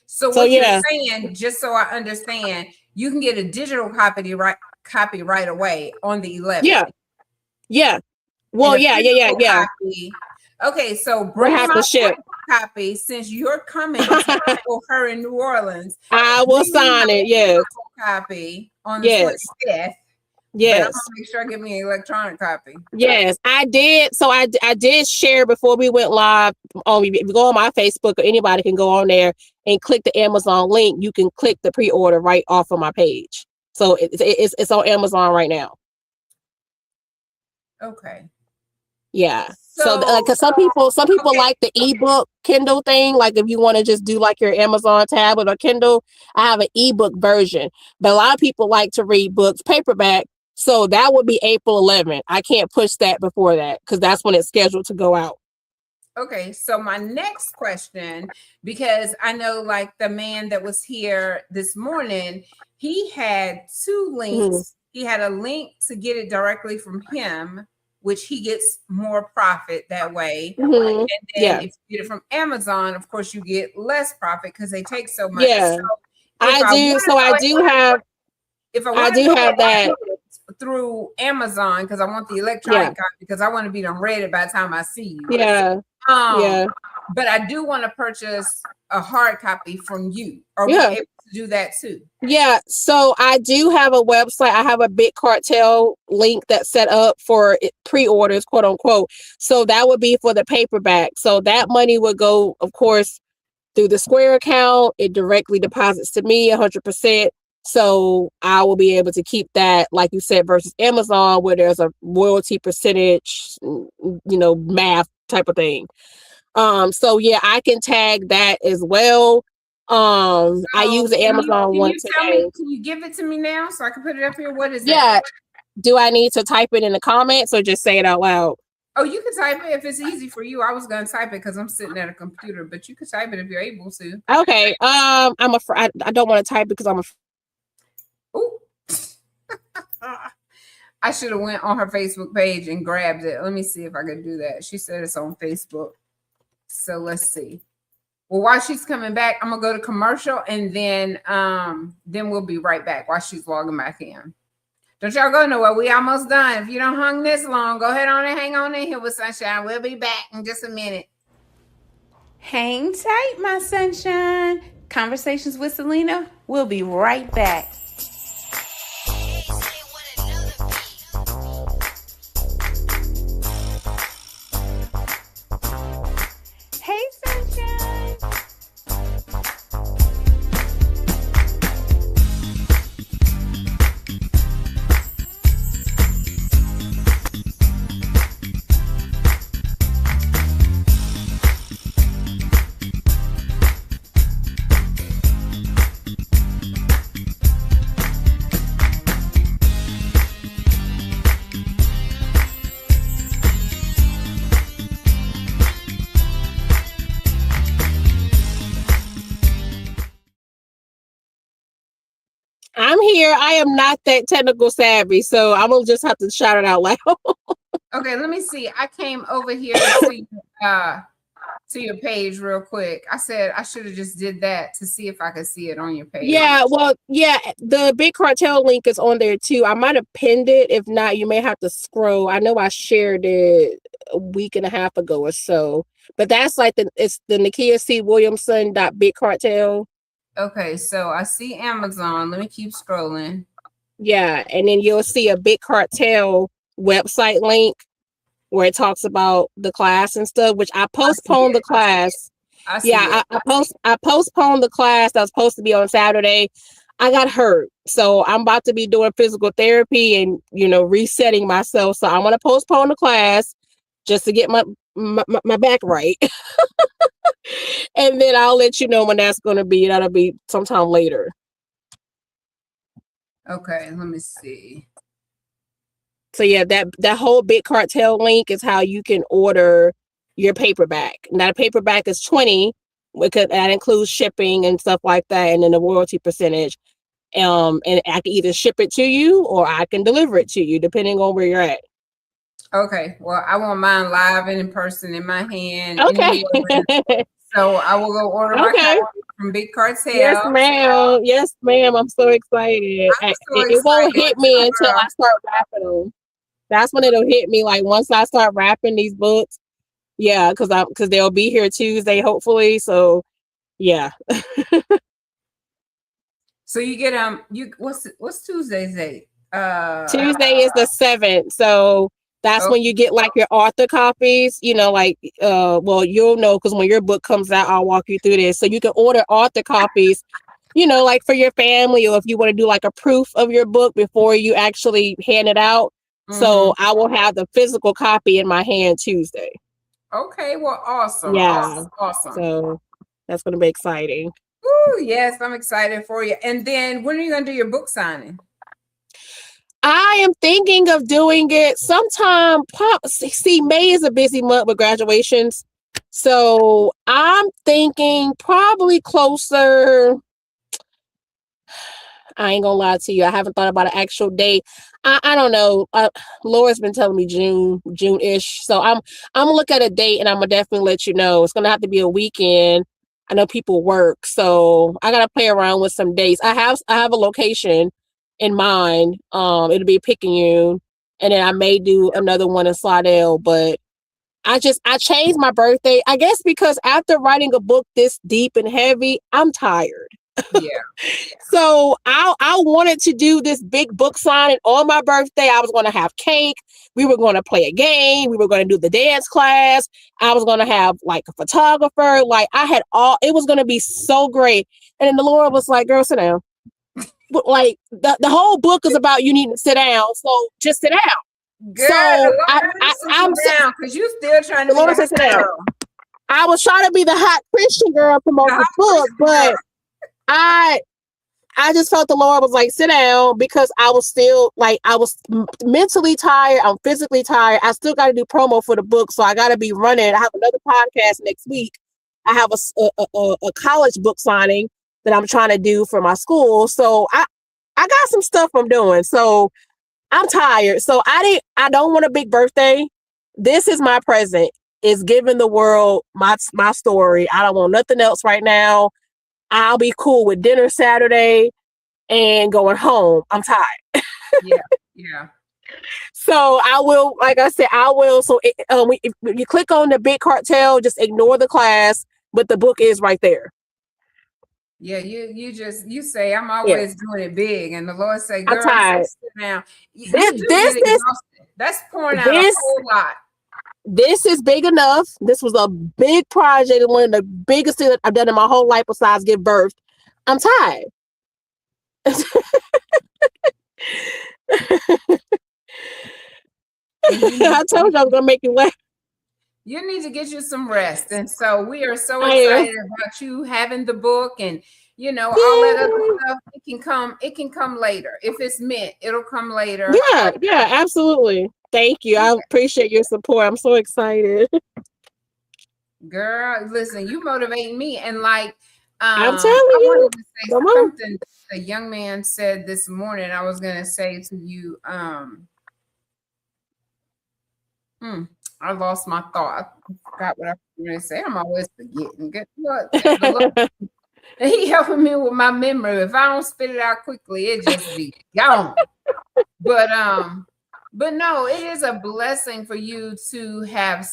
So what you're saying, just so I understand, you can get a digital copy right away on the 11th. Yeah. Well, yeah. Copy. Okay, so bring my copy, since you're coming for her in New Orleans. I will sign it. Yes. Copy on the 25th. Yes. But I'm gonna make sure I get me an electronic copy. Yes, I did. So I did share before we went live. If you go on my Facebook, or anybody can go on there and click the Amazon link. You can click the pre-order right off of my page. So it's on Amazon right now. Okay. Yeah. So, So, because some people okay. like the ebook Kindle thing. Like, if you want to just do like your Amazon tablet or Kindle, I have an ebook version. But a lot of people like to read books paperback. So that would be April 11th. I can't push that before that because that's when it's scheduled to go out. Okay, so my next question, because I know like the man that was here this morning, he had two links. Mhm. He had a link to get it directly from him, which he gets more profit that way. Mhm. And then Yeah. if you get it from Amazon, of course, you get less profit because they take so much. Yeah. So if I I do. want So I to do have. if I I want to do go have that. through Amazon because I want the Yeah. electronic copy because I want to be done read it by the time I see you. Yeah. Um, Yeah. but I do want to purchase a hard copy from you. Are we Yeah. able to do that too? Yeah, so I do have a website. I have a big cartel link that's set up for pre-orders, quote unquote. So that would be for the paperback. So that money would go, of course, through the Square account. It directly deposits to me 100%. So I will be able to keep that, like you said, versus Amazon, where there's a royalty percentage, math type of thing. So yeah, I can tag that as well. I So use the Amazon can one you tell today. me, can you give it to me now so I can put it up here? What is that? Yeah. Do I need to type it in the comments or just say it out loud? Oh, you can type it if it's easy for you. I was gonna type it because I'm sitting at a computer, but you can type it if you're able to. Okay. I'm afraid I don't want to type because I'm Ooh. I should have went on her Facebook page and grabbed it. Let me see if I could do that. She said it's on Facebook. So let's see. Well, while she's coming back, I'm gonna go to commercial and then we'll be right back while she's logging back in. Don't y'all go nowhere. We almost done. If you don't hung this long, go ahead on and hang on in here with Sunshine. We'll be back in just a minute. Hang tight, my sunshine. Conversations with Celena. We'll be right back. Hey, sunshine. I'm here. I am not that technical savvy, so I'm gonna just have to shout it out loud. Okay, let me see. I came over here to your page real quick. I said I should have just did that to see if I could see it on your page. Yeah, well, yeah, the big cartel link is on there too. I might have pinned it. If not, you may have to scroll. I know I shared it a week and a half ago or so. But that's like it's the Nakia C. Williamson .big cartel. Okay, so I see Amazon. Let me keep scrolling. Yeah, and then you'll see a big cartel website link where it talks about the class and stuff, which I postponed the class. I postponed the class that was supposed to be on Saturday. I got hurt. So I'm about to be doing physical therapy and, resetting myself. So I'm going to postpone the class just to get my back right. And then I'll let you know when that's going to be. That'll be sometime later. Okay, let me see. So yeah, that whole big cartel link is how you can order your paperback. Now the paperback is $20 because that includes shipping and stuff like that, and then the royalty percentage. And I can either ship it to you or I can deliver it to you, depending on where you're at. Okay, well, I want mine live and in person in my hand. Okay. So I will go order my copy from Big Cartel. Yes, ma'am. Yes, ma'am. I'm so excited. It won't hit me until I start wrapping them. That's when it'll hit me. Like once I start wrapping these books, yeah, because they'll be here Tuesday, hopefully. So, yeah. So you get what's Tuesday's date? Tuesday is the 7th. So that's when you get like your author copies, well, you'll know because when your book comes out, I'll walk you through this. So you can order author copies, like for your family, or if you want to do like a proof of your book before you actually hand it out, Mm-hmm. So I will have the physical copy in my hand Tuesday. Okay, well, awesome, Yeah. awesome, awesome. So that's going to be exciting. Ooh, yes, I'm excited for you. And then when are you gonna do your book signing? I am thinking of doing it sometime. See, May is a busy month with graduations. So I'm thinking probably closer. I ain't gonna lie to you. I haven't thought about an actual date. I don't know. Laura's been telling me June-ish. So I'm gonna look at a date and I'm gonna definitely let you know. It's gonna have to be a weekend. I know people work, so I gotta play around with some dates. I have a location in mind. It'll be Picayune, and then I may do another one in Slidell. But I changed my birthday. I guess because after writing a book this deep and heavy, I'm tired. Yeah. So I wanted to do this big book signing on my birthday. I was going to have cake. We were going to play a game. We were going to do the dance class. I was going to have like a photographer. Like I had it was going to be so great. And then the Lord was like, girl, sit down. But like the whole book is about you needing to sit down. So just sit down. Girl, So I'm down because you still trying to the be Lord the said sit down. girl. I was trying to be the hot Christian girl promote the book, but I just felt the Lord was like, sit down, because I was still like, I was mentally tired. I'm physically tired. I still got to do promo for the book. So I got to be running. I have another podcast next week. I have a college book signing that I'm trying to do for my school. So I got some stuff I'm doing. So I'm tired. So I don't want a big birthday. This is my present. Is giving the world my story. I don't want nothing else right now. I'll be cool with dinner Saturday and going home. I'm tired. Yeah. So I will, like I said, I will. So if you click on the big cartel, just ignore the class, but the book is right there. Yeah, you say I'm always doing it big, and the Lord say, I'm girl, tired. sit down. You This do get exhausted. That's pouring out a whole lot. This is big enough. This was a big project, one of the biggest things that I've done in my whole life besides give birth. I'm tired. I told you I was gonna make you laugh. You need to get you some rest. And so we are so excited about you having the book, and all that other stuff. It can come later. If it's meant, it'll come later. Yeah, absolutely. Thank you. I appreciate your support. I'm so excited. Girl, listen, you motivate me. And like I'm telling I you. wanted to say something a young man said this morning. I was gonna say to you, I lost my thought. I forgot what I was going to say. I'm always forgetting. Good Lord. He helping me with my memory. If I don't spit it out quickly, it just be gone. But no, it is a blessing for you to have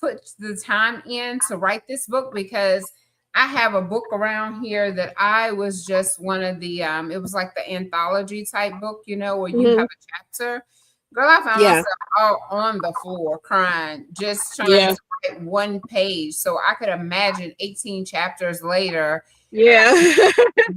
put the time in to write this book, because I have a book around here that I was just one of the it was like the anthology type book, where you have a chapter. Girl, I found myself all on the floor crying, just trying to write one page. So I could imagine 18 chapters later. Yeah.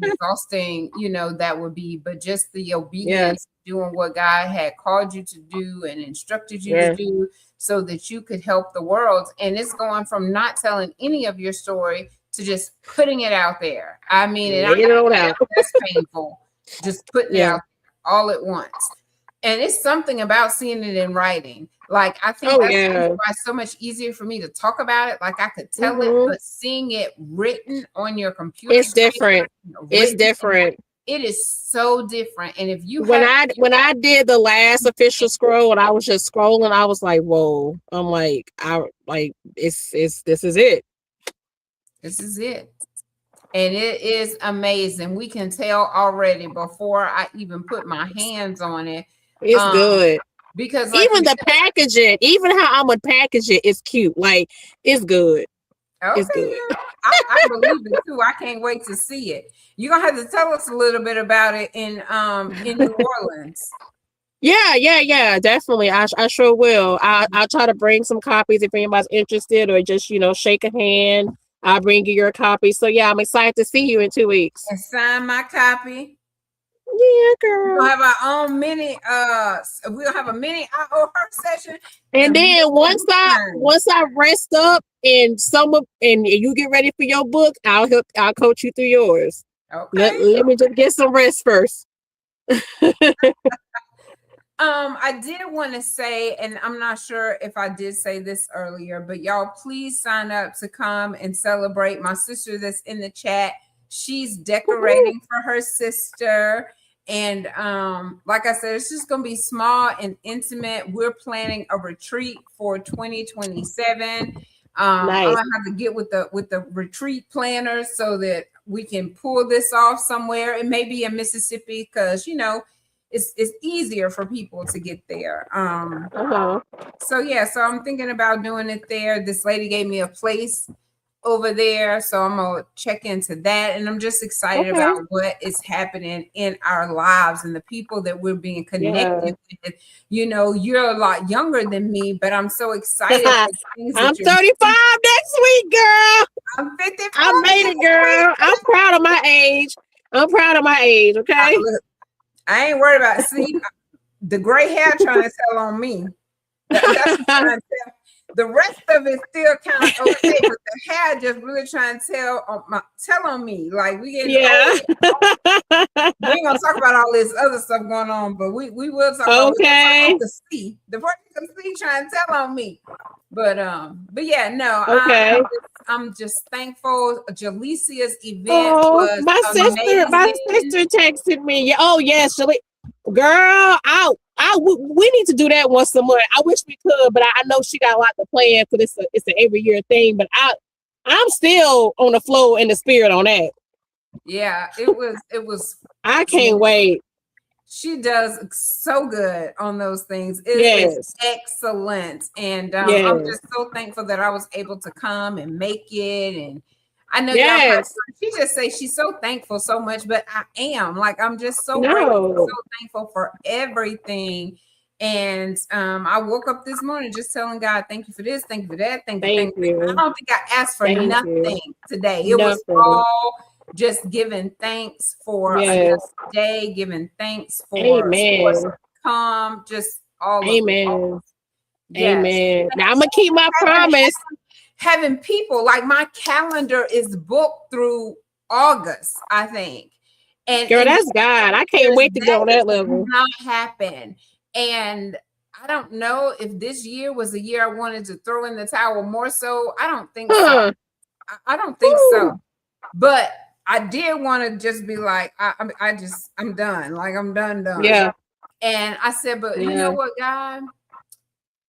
Exhausting, that would be, but just the obedience, doing what God had called you to do and instructed you to do so that you could help the world. And it's going from not telling any of your story to just putting it out there. I mean, that's painful. Just putting it out there all at once. And it's something about seeing it in writing. Like, I think that's why it's so much easier for me to talk about it. Like, I could tell it, but seeing it written on your computer, it's different. It's different. It is so different. And if you when I did the last official scroll and I was just scrolling, I was like, whoa. I'm like, this is it. This is it. And it is amazing. We can tell already before I even put my hands on it. It's good. Because even the packaging, even how I'm gonna package it is cute. Like, it's good. Okay, it's good. I believe it too. I can't wait to see it. You're gonna have to tell us a little bit about it in New Orleans. Yeah, definitely. I sure will. I'll try to bring some copies if anybody's interested, or just shake a hand. I'll bring you your copy. So yeah, I'm excited to see you in 2 weeks. And sign my copy. Yeah, We're girl. gonna have our own mini we'll have a mini I owe her session And and then once I turn. once I rest up and you get ready for your book, I'll coach you through yours. Okay. Let me just get some rest first. I did want to say, and I'm not sure if I did say this earlier, but y'all please sign up to come and celebrate my sister that's in the chat. She's Woohoo. decorating for her sister. And like I said, it's just gonna be small and intimate. We're planning a retreat for 2027. I'm Nice. gonna have to get with the retreat planners so that we can pull this off somewhere. It may be in Mississippi because it's easier for people to get there. Uh-huh. So yeah, so I'm thinking about doing it there. This lady gave me a place over there, so I'm gonna check into that, and I'm just excited Okay. about what is happening in our lives and the people that we're being Yeah. connected with. You're a lot younger than me, but I'm so excited for things I'm that you're 35 doing. next week, girl. I'm 54 I made it, next week. girl. I'm proud of my age. I'm proud of my age, okay? Look, I ain't worried about see the gray hair trying to tell on me. That's what I'm trying to tell. The rest of it still kind of okay, but the hair just really trying to tell on me. Like we getting Yeah. old. We ain't gonna talk about all this other stuff going on, but we will talk about Okay. the C. The person can see trying to tell on me. But yeah, no, Okay. I'm just thankful. Jalicia's event Oh, was my amazing. sister texted me. Oh yes, Shelly. Girl, we need to do that once a month. I wish we could, but I know she got a lot to plan because it's an every year thing. But I'm still on the flow and the spirit on that. Yeah, it was I can't wait. she does so good on those things. It is Yes. excellent. And I'm Yes. just so thankful that I was able to come and make it. And I know y'all probably, Yes. she just say she's so thankful so much, but I am like, I'm just so grateful, No. so thankful for everything. And I woke up this morning just telling God, thank you for this, thank you for that, thank you, Thank thank you. I you. don't think I asked for Thank you. nothing today. It was Nothing. all just giving thanks for another Yes. day, giving thanks for source Amen. of come, just all of it. Amen. Yes. Amen. Now I'm gonna keep my promise. Having people like my calendar is booked through August, I think. Girl, And that's God. I can't years wait to that go on has that level. not happened. And I don't know if this year was the year I wanted to throw in the towel more so. I don't think so. Huh. I don't think Woo. so. But I did want to just be like, I'm done. Like I'm done. Yeah. And I said, but you know Yeah. what, God,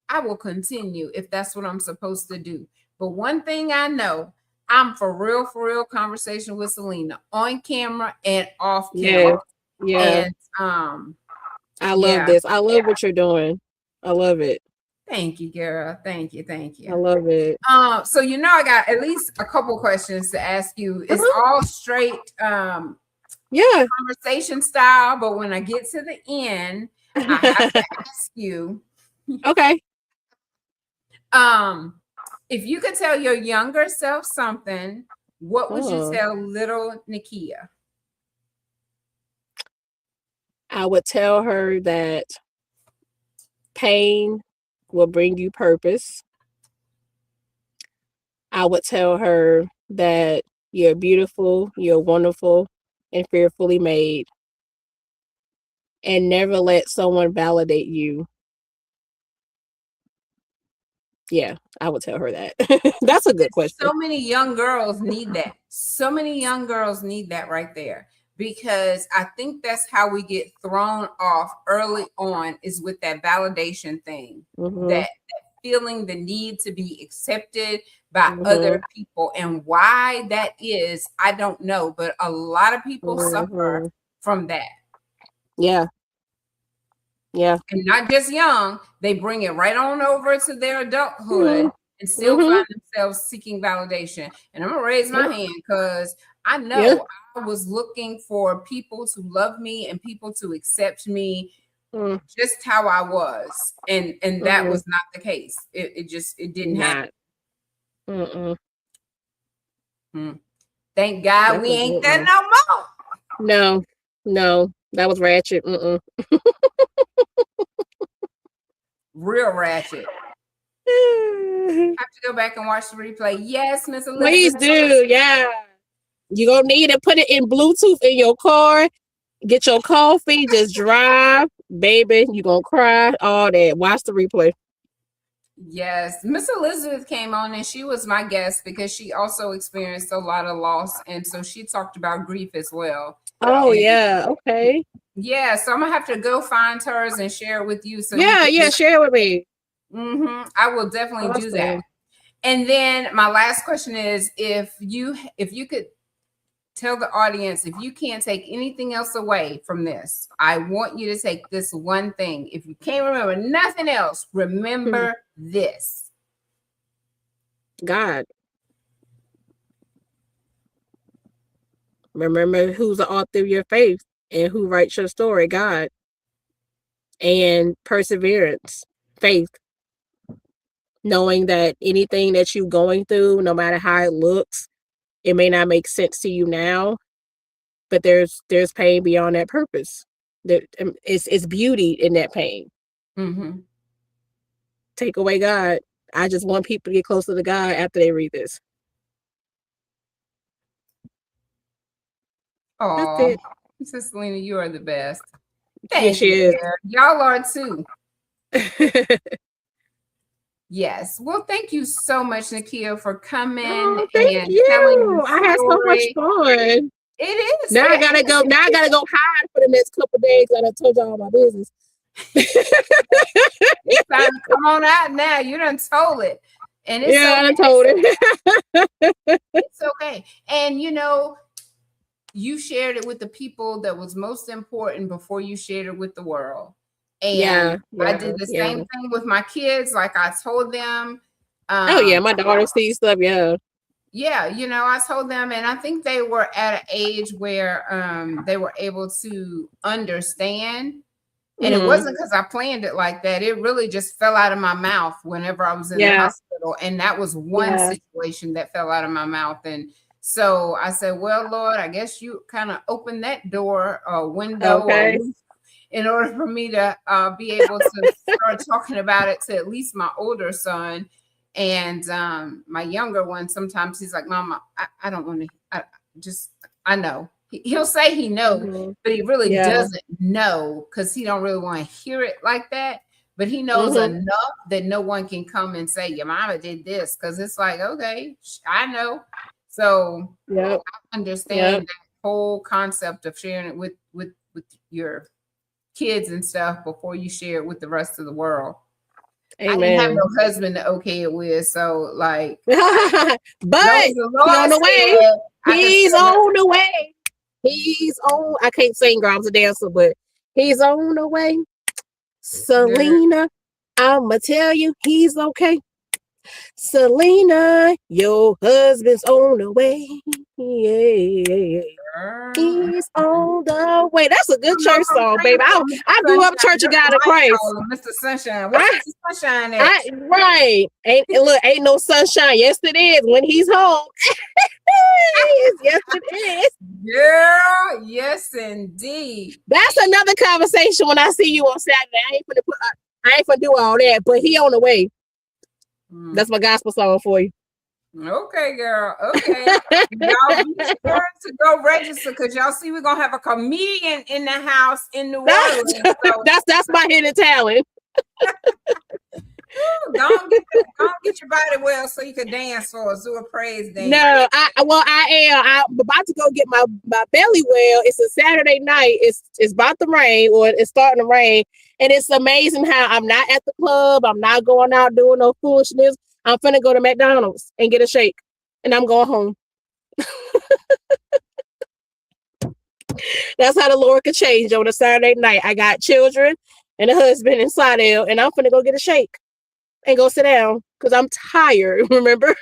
I will continue if that's what I'm supposed to do. But one thing I know, I'm for real conversation with Celena on camera and off Yeah. camera. Yeah. And I love yeah, this. I love what you're doing. I love it. thank you, girl. Thank you, thank I you. love it. So I got at least a couple questions to ask you. It's Uh-huh. all straight Yeah. conversation style, but when I get to the end, I have to ask you, Okay. if you could tell your younger self something, what would you Oh. tell little Nikia? I would tell her that pain will bring you purpose. I would tell her that you're beautiful, you're wonderful, and fearfully made. And never let someone validate you. Yeah, I would tell her that. That's a good question. So many young girls need that. So many young girls need that right there because I think that's how we get thrown off early on is with that validation thing, Mm-hmm. that feeling the need to be accepted by Mm-hmm. other people. And why that is, I don't know, but a lot of people suffer Mm-hmm. from that. Yeah. Yeah. And not just young, they bring it right on over to their Mm-hmm. adulthood and still Mm-hmm. find themselves seeking validation. And I'm gonna raise my Yep. hand because I Yeah. know I was looking for people to love me and people to accept me Mm-hmm. just how I was. And that was not the case. It didn't happen. Not. Mm-mm. Hmm. Thank God That's we a ain't good that one. no more. No. No. That was ratchet. Real ratchet. Have to go back and watch the replay. Yes, Miss Please Elizabeth. do. Yeah. You're going to need to put it in Bluetooth in your car. Get your coffee. Just drive. Baby, you're going to cry. All that. Watch the replay. Yes, Miss Elizabeth came on and she was my guest because she also experienced a lot of loss. And so she talked about grief as well. Oh, and, yeah. Okay. Yeah, so I'm going to have to go find hers and share it with you. So yeah, share with me. I will definitely do that. And then my last question is, if you could tell the audience, if you can't take anything else away from this, I want you to take this one thing. If you can't remember nothing else, remember this. God. Remember who's the author of your faith and who writes your story, God. And perseverance, faith. Knowing that anything that you're going through, no matter how it looks, it may not make sense to you now, but there's pain beyond that purpose. It's beauty in that pain. Take away God. I just want people to get closer to God after they read this. Oh, Sister Celena, you are the best. Thank you. Y'all are too. Yes. Well, thank you so much, Nakia, for coming. Oh, thank you. I had so much fun. It is. Now I gotta go. Now I gotta go hide for the next couple of days. I done told y'all all my business. It's time to come on out now. You done told it. And it's I done told it. It's okay. And you shared it with the people that was most important before you shared it with the world. And I did the same thing with my kids. Like I told them. My daughter sees stuff. Yeah, I told them, and I think they were at an age where they were able to understand. And it wasn't because I planned it like that. It really just fell out of my mouth whenever I was in the hospital. And that was one situation that fell out of my mouth. And so I said, well, Lord, I guess you kind of opened that door or window in order for me to be able to start talking about it to at least my older son. And my younger one, sometimes he's like, Mama, I don't want to, I know. He'll say he knows, but he really doesn't know because he don't really want to hear it like that. But he knows enough that no one can come and say, your mama did this, because it's like, okay, I know. So I understand that whole concept of sharing it with your kids and stuff before you share it with the rest of the world. Amen. I didn't have no husband to okay it with, so like but he's on the way. He's on the way. He's on. I can't sing, girl. I'm a dancer, but he's on the way. Celena, I'ma tell you, he's okay. Celena, your husband's on the way. He's on the way. That's a good church song, baby. I grew up Church of God in Christ. Mr. Sunshine. What's Mr. Sunshine at? Right. Ain't no sunshine. Yes, it is when he's home. Yes, it is. Girl, yes, indeed. That's another conversation when I see you on Saturday. I ain't gonna do all that, but he on the way. That's my gospel song for you. Okay, girl. Okay. Y'all be sure to go register because y'all see we're gonna have a comedian in the house in New Orleans. So. That's my hidden talent. Don't get your body well so you can dance for us, do a praise dance. No, I am. I'm about to go get my belly well. It's a Saturday night. It's about to rain, or it's starting to rain. And it's amazing how I'm not at the club. I'm not going out doing no foolishness. I'm finna go to McDonald's and get a shake. And I'm going home. That's how the Lord could change on a Saturday night. I got children and a husband in Slidell, and I'm finna go get a shake and go sit down because I'm tired, remember?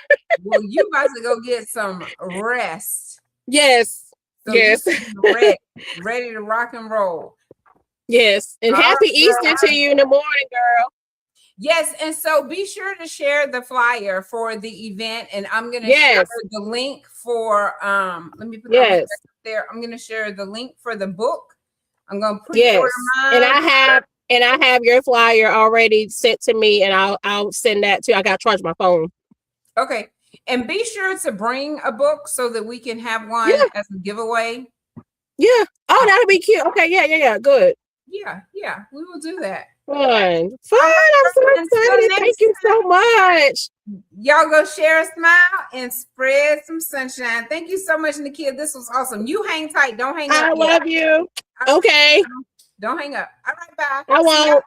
Well, you about to go get some rest. Yes. So yes. Ready to rock and roll. Yes. And happy Easter to you in the morning, girl. Yes, and so be sure to share the flyer for the event, and I'm going to share the link for let me put that there. I'm going to share the link for the book I'm gonna Yes. pre-order And mine. I have your flyer already sent to me, and I'll send that to you. I got to charge my phone. Okay. And be sure to bring a book so that we can have one Yeah. as a giveaway. Yeah. Oh, that'll be cute. Okay. Yeah. Good. Yeah. We will do that. Fun. I'm so excited. Thank you so much. Y'all go share a smile and spread some sunshine. Thank you so much, Nakia. This was awesome. You hang tight. Don't hang up. I love you. Okay. Don't hang up. All right, bye. I won't.